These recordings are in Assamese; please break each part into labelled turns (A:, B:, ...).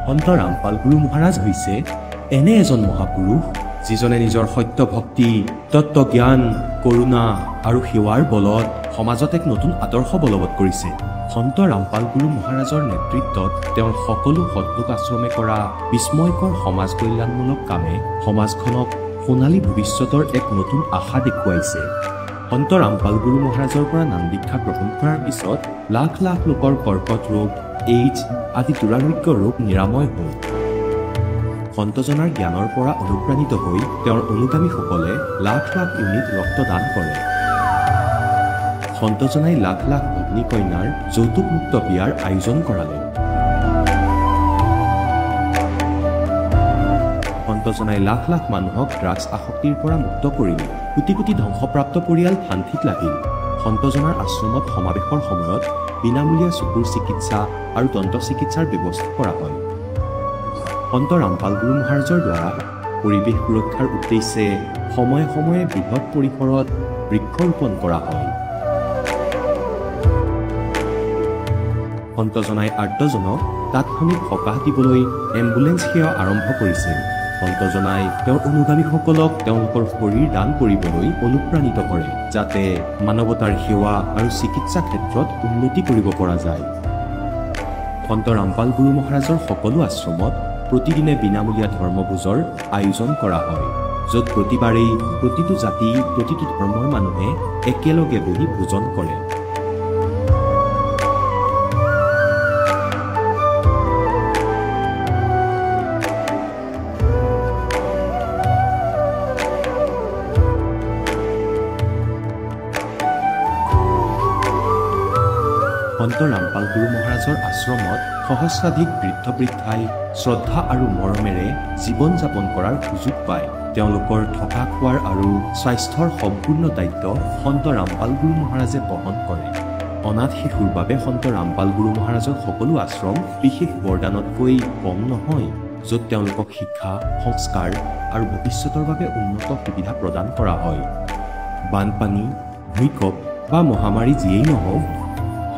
A: সন্ত ৰামপাল গুৰু মহাৰাজ হৈছে এনে এজন মহাপুৰুষ যিজনে নিজৰ সত্য ভক্তি, তত্ত্ব জ্ঞান, কৰুণা আৰু সেৱাৰ বলত সমাজত এক নতুন আদৰ্শ বলবৎ কৰিছে। সন্ত ৰামপাল গুৰু মহাৰাজৰ নেতৃত্বত তেওঁৰ সকলো সৎলোক আশ্ৰমে কৰা বিস্ময়কৰ সমাজ কল্যাণমূলক কামে সমাজখনক সোণালী ভৱিষ্যতৰ এক নতুন আশা দেখুৱাইছে। সন্ত ৰামপাল গুৰু মহাৰাজৰ পৰা নাম দীক্ষা গ্ৰহণ কৰাৰ পিছত লাখ লাখ লোকৰ কৰ্কট ৰোগ, এইডছ আদি দুৰাৰোগ্য ৰোগ নিৰাময় হ'ল। সন্তজনাৰ জ্ঞানৰ পৰা অনুপ্ৰাণিত হৈ তেওঁৰ অনুগামীসকলে লাখ লাখ ইউনিট ৰক্তদান কৰে। সন্তজনাই লাখ লাখ ভগ্নী কন্যাৰ যৌতুকমুক্ত বিয়াৰ আয়োজন কৰালে। সন্তজনাই লাখ লাখ মানুহক ড্ৰাগছ আসক্তিৰ পৰা মুক্ত কৰিলে। কোটি কোটি ধ্বংসপ্ৰাপ্ত পৰিয়াল শান্তিত লাগিল। সন্তজনাৰ আশ্ৰমত সমাৱেশৰ সময়ত বিনামূলীয়া চকুৰ চিকিৎসা আৰু দন্ত চিকিৎসাৰ ব্যৱস্থা কৰা হয়। সন্ত ৰামপাল গুৰু মহাৰাজৰ দ্বাৰা পৰিৱেশ সুৰক্ষাৰ উদ্দেশ্যে সময়ে সময়ে বৃহৎ পৰিসৰত বৃক্ষৰোপণ কৰা হয়। সন্তজনাই আৰ্তজনক তাৎক্ষণিক সকাহ দিবলৈ এম্বুলেন্স সেৱা আৰম্ভ কৰিছিল। সন্তজনাই তেওঁৰ অনুগামীসকলক তেওঁলোকৰ শৰীৰ দান কৰিবলৈ অনুপ্ৰাণিত কৰে, যাতে মানৱতাৰ সেৱা আৰু চিকিৎসা ক্ষেত্ৰত উন্নতি কৰিব পৰা যায়। সন্ত ৰামপাল গুৰু মহাৰাজৰ সকলো আশ্ৰমত প্ৰতিদিনে বিনামূলীয়া ধৰ্মভোজৰ আয়োজন কৰা হয়, য'ত প্ৰতিবাৰেই প্ৰতিটো জাতি, প্ৰতিটো ধৰ্মৰ মানুহে একেলগে বহি ভোজন কৰে। সন্ত ৰামপাল গুৰু মহাৰাজৰ আশ্ৰমত সহস্ৰাধিক বৃদ্ধ বৃদ্ধাই শ্ৰদ্ধা আৰু মৰমেৰে জীৱন যাপন কৰাৰ সুযোগ পায়। তেওঁলোকৰ থকা খোৱাৰ আৰু স্বাস্থ্যৰ সম্পূৰ্ণ দায়িত্ব সন্ত ৰামপাল গুৰু মহাৰাজে বহন কৰে। অনাথ শিশুৰ বাবে সন্ত ৰামপাল গুৰু মহাৰাজৰ সকলো আশ্ৰম বিশেষ বৰদানতকৈ কম নহয়, য'ত তেওঁলোকক শিক্ষা, সংস্কাৰ আৰু ভৱিষ্যতৰ বাবে উন্নত সুবিধা প্ৰদান কৰা হয়। বানপানী, ভূমিকম্প বা মহামাৰী যিয়েই নহওক,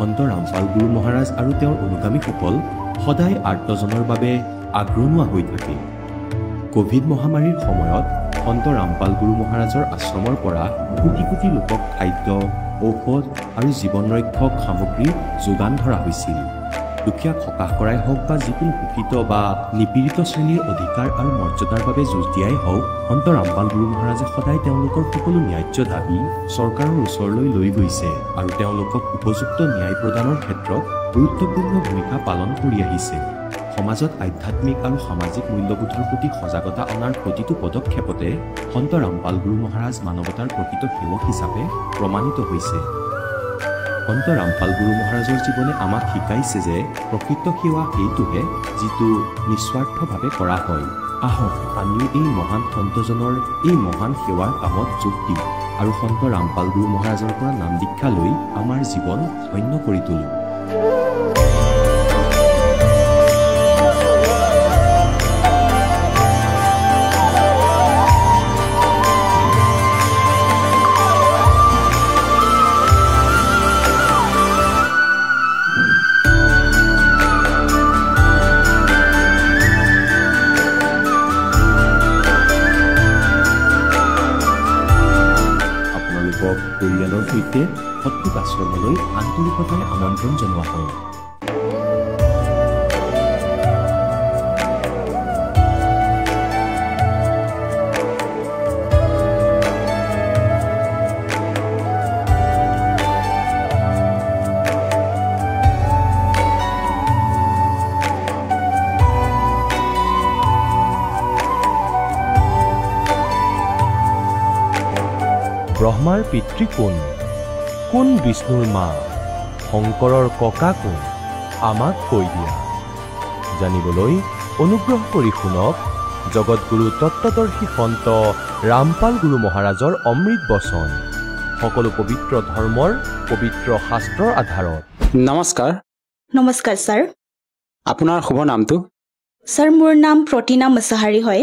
A: সন্ত ৰামপাল গুৰু মহাৰাজ আৰু তেওঁৰ অনুগামীসকল সদায় আৰ্তজনৰ বাবে আগ্ৰহী হৈ থাকে। কোভিড মহামাৰীৰ সময়ত সন্ত ৰামপাল গুৰু মহাৰাজৰ আশ্ৰমৰ পৰা কোটি কোটি লোকক খাদ্য, ঔষধ আৰু জীৱন ৰক্ষক সামগ্ৰী যোগান ধৰা হৈছিল। দুখীয়াক সকাহ কৰাই হওক বা যিকোনো শোষিত বা নিপীড়িত শ্ৰেণীৰ অধিকাৰ আৰু মৰ্যাদাৰ বাবে যুঁজ দিয়াই হওক, সন্ত ৰামপাল গুৰু মহাৰাজে সদায় তেওঁলোকৰ সকলো ন্যায্য দাবী চৰকাৰৰ ওচৰলৈ লৈ গৈছে আৰু তেওঁলোকক উপযুক্ত ন্যায় প্ৰদানৰ ক্ষেত্ৰত গুৰুত্বপূৰ্ণ ভূমিকা পালন কৰি আহিছে। সমাজত আধ্যাত্মিক আৰু সামাজিক মূল্যবোধৰ প্ৰতি সজাগতা অনাৰ প্ৰতিটো পদক্ষেপতে সন্ত ৰামপাল গুৰু মহাৰাজ মানৱতাৰ প্ৰকৃত সেৱক হিচাপে প্ৰমাণিত হৈছে। সন্ত ৰামপাল গুৰু মহাৰাজৰ জীৱনে আমাক শিকাইছে যে প্ৰকৃত সেৱা সেইটোহে যিটো নিস্বাৰ্থভাৱে কৰা হয়। আহক আমিও এই মহান সন্তজনৰ এই মহান সেৱাৰ কামত যোগ দিওঁ আৰু সন্ত ৰামপাল গুৰু মহাৰাজৰ পৰা নাম দীক্ষা লৈ আমাৰ জীৱন ধন্য কৰি তোলোঁ। পৰিয়ালৰ সৈতে সৎলোক আশ্ৰমলৈ আন্তৰিকতাৰে আমন্ত্ৰণ জনোৱা হয়। ব্ৰহ্মাৰ পিতৃ কোন? কোন বিষ্ণুৰ মা? শংকৰৰ ককা কোন? আমাক কৈ দিয়া। জানিবলৈ অনুগ্ৰহ কৰি শুনক জগতগুৰু তত্ত্বদৰ্শী সন্ত ৰামপাল গুৰু মহাৰাজৰ অমৃত বচন, সকলো পবিত্ৰ ধৰ্মৰ পবিত্ৰ শাস্ত্ৰৰ আধাৰত।
B: নমস্কাৰ।
C: নমস্কাৰ ছাৰ।
B: আপোনাৰ শুভ নামটো?
C: ছাৰ, মোৰ নাম প্ৰতিনা মুছাহাৰী হয়।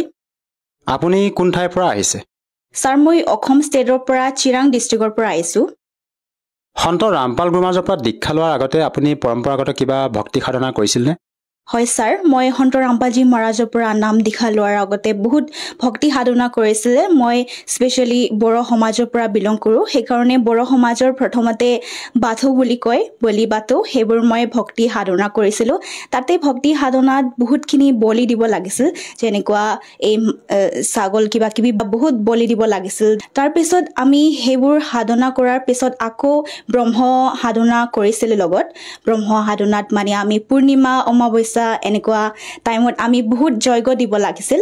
B: আপুনি কোন ঠাইৰ পৰা আহিছে?
C: ছাৰ, মই অসম ষ্টেটৰ পৰা চিৰাং ডিষ্ট্ৰিক্টৰ পৰা আহিছোঁ।
B: সন্ত ৰামপাল গুৰু মহাৰাজৰ পৰা দীক্ষা লোৱাৰ আগতে আপুনি পৰম্পৰাগত কিবা ভক্তি সাধনা কৰিছিলনে?
C: হয় স্যাৰ মই সন্ত ৰামপালজী মহাৰাজৰ পৰা নাম দীক্ষা লোৱাৰ আগতে বহুত ভক্তি সাধনা কৰিছিলে মই স্পেশালি বড়ো সমাজৰ পৰা বিলং কৰো সেইকাৰণে বড়ো সমাজৰ প্ৰথমতে বাথৌ বুলি কয় বলি বাথৌ সেইবোৰ মই ভক্তি সাধনা কৰিছিলো তাতে ভক্তি সাধনাত বহুতখিনি বলি দিব লাগিছিল যেনেকুৱা এই ছাগল কিবা কিবি বহুত বলি দিব লাগিছিল তাৰ পিছত আমি সেইবোৰ সাধনা কৰাৰ পিছত আকৌ ব্ৰহ্ম সাধনা কৰিছিল লগত ব্ৰহ্ম সাধনাত মানে আমি পূৰ্ণিমা অমাৱস্যা এনেকুৱা টাইমত আমি বহুত যজ্ঞ দিব লাগিছিল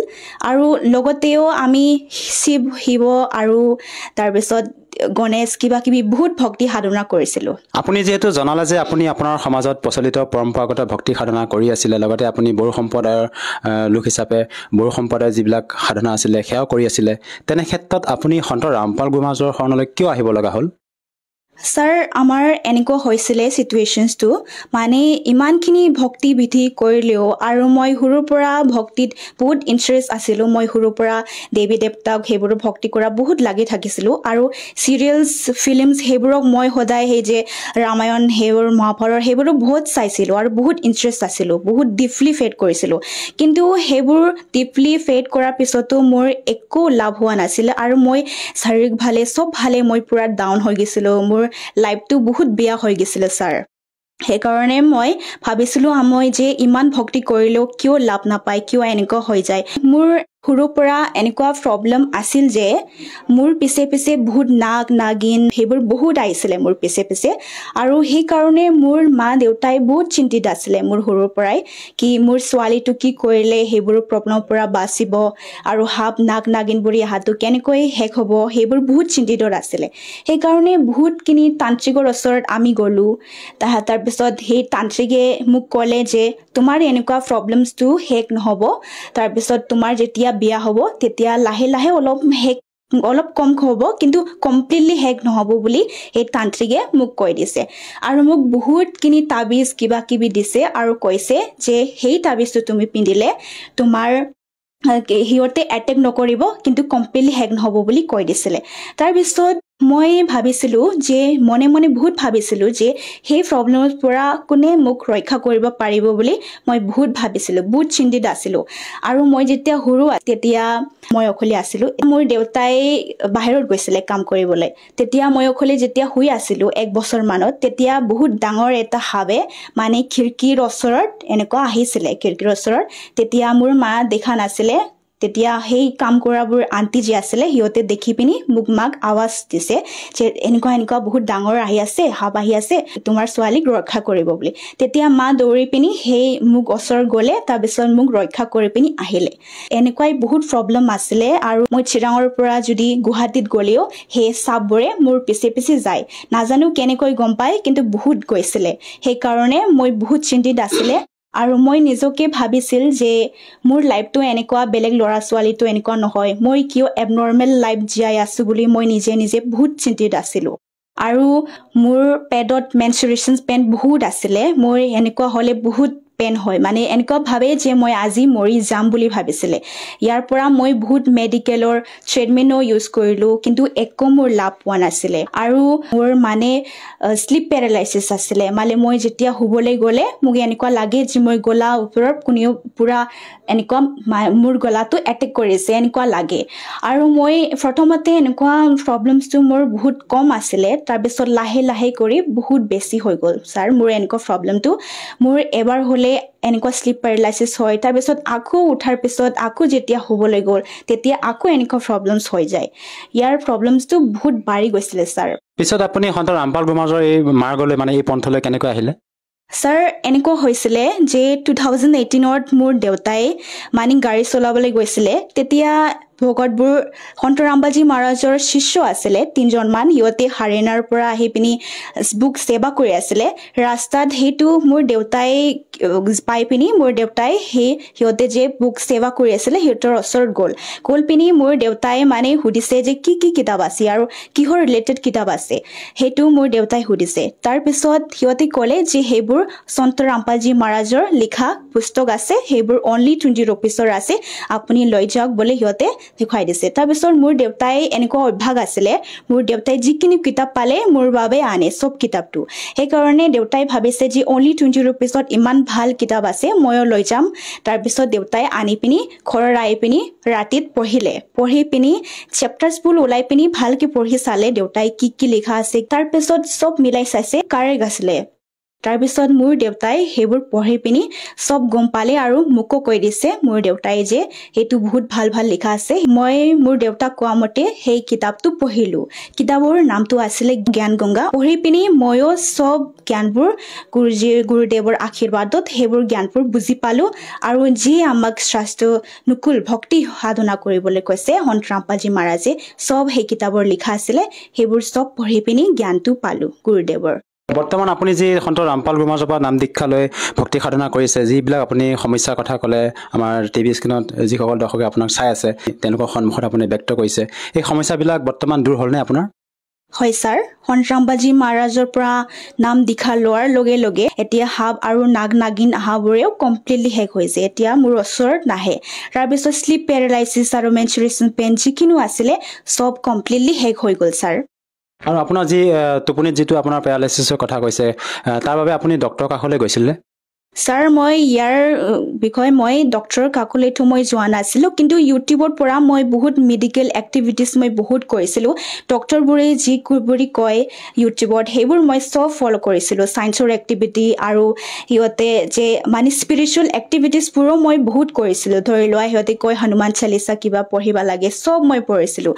C: আৰু লগতেও আমি শিৱ আৰু তাৰ পিছত গণেশ কিবা কিবি বহুত ভক্তি সাধনা কৰিছিলো
B: আপুনি যেহেতু জনালে যে আপুনি আপোনাৰ সমাজত প্ৰচলিত পৰম্পৰাগত ভক্তি সাধনা কৰি আছিল লগতে আপুনি বড়ো সম্প্ৰদায়ৰ লোক হিচাপে বড়ো সম্প্ৰদায়ৰ যিবিলাক সাধনা আছিল সেয়াও কৰি আছিল তেনে ক্ষেত্ৰত আপুনি সন্ত ৰামপাল গোমাজৰ শৰণলৈ কিয় আহিব লগা হ'ল
C: স্যাৰ আমাৰ এনেকুৱা হৈছিলে সিচুৱেশনটো মানে ইমানখিনি ভক্তি বিধি কৰিলেও আৰু মই সৰুৰ পৰা ভক্তিত বহুত ইন্টাৰেষ্ট আছিলো মই সৰুৰ পৰা দেৱী দেৱতাক সেইবোৰ ভক্তি কৰা বহুত লাগি থাকিছিলো আৰু সিৰিয়েলছ ফিল্মছ সেইবোৰক মই সদায় সেই যে ৰামায়ণ সেইবোৰ মহাভাৰত সেইবোৰ বহুত চাইছিলো আৰু বহুত ইন্টাৰেষ্ট আছিলো বহুত ডিপলি ফেড কৰিছিলো কিন্তু সেইবোৰ ডিপলি ফেড কৰাৰ পিছতো মোৰ একো লাভ হোৱা নাছিল আৰু মই শাৰীৰিক ভালে সব ভালে মই পুৰা ডাউন হৈ গৈছিলো মোৰ লাইফটো বহুত বেয়া হৈ গৈছিল স্যাৰ সেইকাৰণে মই ভাবিছিলো মই যে ইমান ভক্তি কৰিলেও কিয় লাভ নাপায় কিয় এনেকুৱা হৈ যায় মোৰ সৰুৰ পৰা এনেকুৱা প্ৰব্লেম আছিল যে মোৰ পিছে পিছে বহুত নাগ নাগিন সেইবোৰ বহুত আহিছিলে মোৰ পিছে পিছে আৰু সেই কাৰণে মোৰ মা দেউতাই বহুত চিন্তিত আছিলে মোৰ সৰুৰ পৰাই কি মোৰ ছোৱালীটো কি কৰিলে সেইবোৰ প্ৰব্লেমৰ পৰা বাচিব আৰু হাব নাগ নাগিন বুৰি হাতটো কেনেকৈ শেষ হ'ব সেইবোৰ বহুত চিন্তিত আছিলে সেই কাৰণে বহুতখিনি তান্ত্ৰিকৰ ওচৰত আমি গলো তাৰ পিছত সেই তান্ত্ৰিকে মোক ক'লে যে তোমাৰ এনেকুৱা প্ৰব্লেমছটো শেষ নহব তাৰ পিছত তোমাৰ যেতিয়া বিয়া হ'ব তেতিয়া লাহে লাহে অলপ কম হ'ব কিন্তু কমপ্লিটলি শেষ নহব বুলি এই তান্ত্ৰিকে মোক কৈ দিছে আৰু মোক বহুতখিনি তাবিজ কিবা কিবি দিছে আৰু কৈছে যে সেই তাবিজটো তুমি পিন্ধিলে তোমাৰ হিয়তে এটেক নকৰিব কিন্তু কমপ্লিটলি শেষ নহব বুলি কৈ দিছিলে তাৰ পিছত মই ভাবিছিলো যে মনে মনে বহুত ভাবিছিলো যে সেই প্ৰব্লেমৰ পৰা কোনে মোক ৰক্ষা কৰিব পাৰিব বুলি মই বহুত ভাবিছিলো বহুত চিন্তিত আছিলো আৰু মই যেতিয়া সৰু তেতিয়া মই অকলে আছিলো মোৰ দেউতাই বাহিৰত গৈছিলে কাম কৰিবলৈ তেতিয়া মই অকলে যেতিয়া শুই আছিলো এক বছৰ মানত তেতিয়া বহুত ডাঙৰ এটা হাবে মানে খিৰকিৰ ওচৰত এনেকুৱা আহিছিলে খিৰকিৰ ওচৰত তেতিয়া মোৰ মা দেখা নাছিলে তেতিয়া সেই কাম কৰাবোৰ আন্টি যে আছিলে হিয়তে দেখি পিনি মোক মাক আৱাজ দিছে যে এনেকুৱা বহুত ডাঙৰ আহি আছে হাব আহি আছে তোমাৰ ছোৱালীক ৰক্ষা কৰিব বুলি তেতিয়া মা দৌৰি পিনি সেই মোক ওচৰ গলে তাৰ পিছত মোক ৰক্ষা কৰি পিনি আহিলে এনেকুৱাই বহুত প্ৰব্লেম আছিলে আৰু মই চিৰাঙৰ পৰা যদি গুৱাহাটীত গলেও সেই সাপবোৰে মোৰ পিছে পিছে যায় নাজানো কেনেকৈ গম পায় কিন্তু বহুত গৈছিলে সেই কাৰণে মই বহুত চিন্তিত আছিলে আৰু মই নিজকে ভাবিছিল যে মোৰ লাইফটো এনেকুৱা বেলেগ ল'ৰা ছোৱালীটো এনেকুৱা নহয় মই কিয় এবনৰ্মেল লাইফ জীয়াই আছো বুলি মই নিজে বহুত চিন্তিত আছিলো আৰু মোৰ পেডত মেনচুৰেশ্যন পেন বহুত আছিলে মোৰ এনেকুৱা হলে বহুত পেন হয় মানে এনেকুৱা ভাবে যে মই আজি মৰি যাম বুলি ভাবিছিলে ইয়াৰ পৰা মই বহুত মেডিকেলৰ ট্ৰিটমেন্টও ইউজ কৰিলো কিন্তু একো মোৰ লাভ পোৱা নাছিলে আৰু মোৰ মানে স্লিপ পেৰালাইছিছ আছিলে মানে মই যেতিয়া শুবলৈ গলে মোক এনেকুৱা লাগে যে মই গলা ওপৰত কোনেও পুৰা এনেকুৱা মোৰ গলাটো এটেক কৰিছে এনেকুৱা লাগে আৰু মই প্ৰথমতে এনেকুৱা প্ৰব্লেমছটো মোৰ বহুত কম আছিলে তাৰপিছত লাহে লাহে কৰি বহুত বেছি হৈ গ'ল ছাৰ মোৰ এনেকুৱা প্ৰব্লেমটো মোৰ এবাৰ হলে এনেকুৱা স্লিপ পেৰালাইছিছ হয় তাৰপিছত আকৌ উঠাৰ পিছত আকৌ যেতিয়া শুবলৈ গ'ল তেতিয়া আকৌ এনেকুৱা প্ৰব্লেমছ হৈ যায় ইয়াৰ প্ৰব্লেমছটো বহুত বাঢ়ি গৈছিলে ছাৰ
B: পিছত আপুনি সন্ত ৰামপাল গোমাজৰ এই মাৰ্গলৈ মানে এই পন্থলৈ কেনেকৈ আহিলে
C: ছাৰ এনেকুৱা হৈছিলে যে 2018ত মোৰ দেউতাই মানে গাড়ী চলাবলৈ গৈছিলে তেতিয়া ভকতবোৰ সন্ত ৰামপালজী মহাৰাজৰ শিষ্য আছিলে 3জন মান হিয়তে হাৰিয়ানাৰ পৰা আহি পিনি বুক সেৱা কৰি আছিলে ৰাস্তাত হেতু মোৰ দেউতাই পাই পিনি মোৰ দেউতাই হিয়তে যে বুক সেৱা কৰি আছিলে হিয়তৰ ওচৰত গ'ল পিনি মোৰ দেউতাই মানে সুধিছে যে কি কিতাপ আছে আৰু কিহৰ ৰিলেটেড কিতাপ আছে হেতু মোৰ দেউতাই সুধিছে তাৰ পিছত হিয়তে ক'লে যে সেইবোৰ সন্ত ৰামপালজী মহাৰাজৰ লিখা পুস্তক আছে সেইবোৰ অনলি 20 rupeesৰ আছে আপুনি লৈ যাওক বুলি হিয়তে দেখুৱাই দিছে তাৰপিছত মোৰ দেউতাই এনেকুৱা অভ্যাস আছিলে মোৰ দেউতাই যিখিনি কিতাপ পালে মোৰ বাবে আনে সব কিতাপটো সেইকাৰণে দেউতাই ভাবিছে যে অনলি 20 rupeesত ইমান ভাল কিতাপ আছে ময়ো লৈ যাম তাৰপিছত দেউতাই আনি পিনি ঘৰৰ আহি পিনি ৰাতিত পঢ়ি পিনি চেপ্টাৰ্ছবোৰ ওলাই পিনি ভালকে পঢ়ি চালে দেউতাই কি লিখা আছে তাৰপিছত সব মিলাই চাইছে কাৰেক্ট আছিলে তাৰপিছত মোৰ দেউতাই হেবোৰ পঢ়ি পিনি সব গম পালে আৰু মোকো কৈ দিছে মোৰ দেউতাই যে এটো বহুত ভাল লিখা আছে মই মোৰ দেউতাক কোৱা মতে সেই কিতাপটো পঢ়িলো কিতাপৰ নামটো আছিল জ্ঞান গংগা পঢ়ি পিনি ময়ো সব জ্ঞানবোৰ গুৰুদেৱৰ আশীৰ্বাদত হেবোৰ জ্ঞানবোৰ বুজি পালো আৰু যি আমাক শাস্ত্ৰ নুকুল ভক্তি সাধনা কৰিবলৈ কৈছে সন্ত ৰামপালজী মহাৰাজে সব সেই কিতাপৰ লিখা আছিল হেবোৰ সব পঢ়ি পিনি জ্ঞানটো পালো গুৰুদেৱৰ
B: বৰ্তমান আপুনি যি সন্ত ৰামপাল গুৰুমহাৰাজৰ পৰা নাম দীক্ষা লৈ ভক্তি সাধনা কৰিছে যিবিলাক আপুনি সমস্যাৰ কথা ক'লে আমাৰ টিভি স্ক্ৰীণত যিসকল দৰ্শকে আপোনাক চাই আছে তেওঁলোকৰ সন্মুখত আপুনি ব্যক্ত কৰিছে এই সমস্যাবিলাক বৰ্তমান দূৰ হ'লনে আপোনাৰ
C: হয় স্যাৰ সন্ত ৰামপালজী মহাৰাজৰ পৰা নাম দীক্ষা লোৱাৰ লগে লগে এতিয়া হাব আৰু নাগিন আহাবোৰেও কমপ্লিটলি শেষ হৈছে এতিয়া মোৰ ওচৰত নাহে তাৰপিছত স্লিপ পেৰালাইচিছ আৰু মেনচুৰেশ্যন পেইন যিকিনো আছিলে সব কমপ্লিটলি শেষ হৈ গ'ল স্যাৰ
B: আৰু আপোনাৰ যি টোপনিত যিটো আপোনাৰ পেৰালাইচিছৰ কথা কৈছে তাৰ বাবে আপুনি ডক্টৰৰ কাষলৈ গৈছিলে
C: স্যাৰ মই ইয়াৰ বিষয়ে মই ডক্টৰৰ কাকলৈতো মই যোৱা নাছিলো কিন্তু ইউটিউবৰ পৰা মই বহুত মেডিকেল এক্টিভিটিজ মই বহুত কৰিছিলো ডক্টৰবোৰে যি কুবৰি কয় ইউটিউবত হেবোৰ মই সব ফলো কৰিছিলো সায়েন্সৰ এক্টিভিটি আৰু হিয়তে যে মানে স্পিৰিচুৱেল এক্টিভিটিজবোৰো মই বহুত কৰিছিলো ধৰি লোৱা হিয়তে কয় হনুমান চালিসা কিবা পঢ়িবা লাগে সব মই পঢ়িছিলো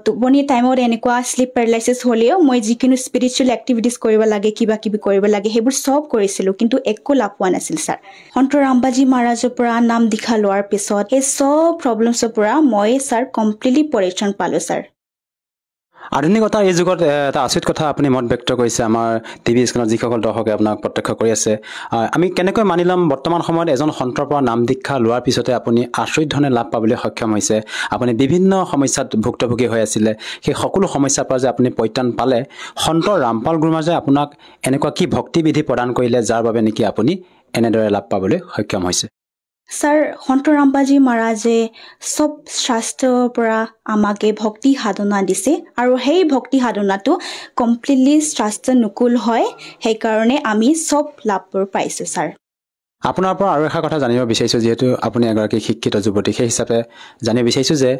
C: টোপনি টাইমত এনেকুৱা স্লিপ পেৰালাইচিছ হ'লেও মই যিকিনো স্পিৰিচুৱেল এক্টিভিটিজ কৰিব লাগে কিবা কিবি কৰিব লাগে হেবোৰ সব কৰিছিলো কিন্তু একো লাভ নাছিল স্যাৰ সন্ত ৰামপালজী মহাৰাজৰ পৰা নাম দীক্ষা লোৱাৰ পিছত এই সব প্ৰবলেমছৰ পৰা মই স্যাৰ কমপ্লিটলি পৰিত্ৰাণ পালো স্যাৰ
B: আধুনিকতাৰ এই যুগত এটা আচৰিত কথা আপুনি মত ব্যক্ত কৰিছে আমাৰ টিভি স্ক্ৰীণত যিসকল দৰ্শকে আপোনাক প্ৰত্যক্ষ কৰি আছে আমি কেনেকৈ মানি ল'ম বৰ্তমান সময়ত এজন সন্তৰ পৰা নাম দীক্ষা লোৱাৰ পিছতে আপুনি আচৰিত ধৰণে লাভ পাবলৈ সক্ষম হৈছে আপুনি বিভিন্ন সমস্যাত ভুক্তভোগী হৈ আছিলে সেই সকলো সমস্যাৰ পৰা যে আপুনি পৰিত্ৰাণ পালে সন্ত ৰামপাল গুৰুমহাৰাজে আপোনাক এনেকুৱা কি ভক্তিবিধি প্ৰদান কৰিলে যাৰ বাবে নেকি আপুনি এনেদৰে লাভ পাবলৈ সক্ষম হৈছে
C: স্যাৰ সন্ত ৰামপালজী মহাৰাজে সব শাস্ত্ৰৰ পৰা আমাকে ভক্তি সাধনা দিছে আৰু সেই ভক্তি সাধনাটো কমপ্লিটলি শাস্ত্ৰ নুকুল হয় সেইকাৰণে আমি সব লাভবোৰ পাইছো স্যাৰ
B: আপোনাৰ পৰা আৰু এটা কথা জানিব বিচাৰিছোঁ যিহেতু আপুনি এগৰাকী শিক্ষিত যুৱতী সেই হিচাপে জানিব বিচাৰিছোঁ যে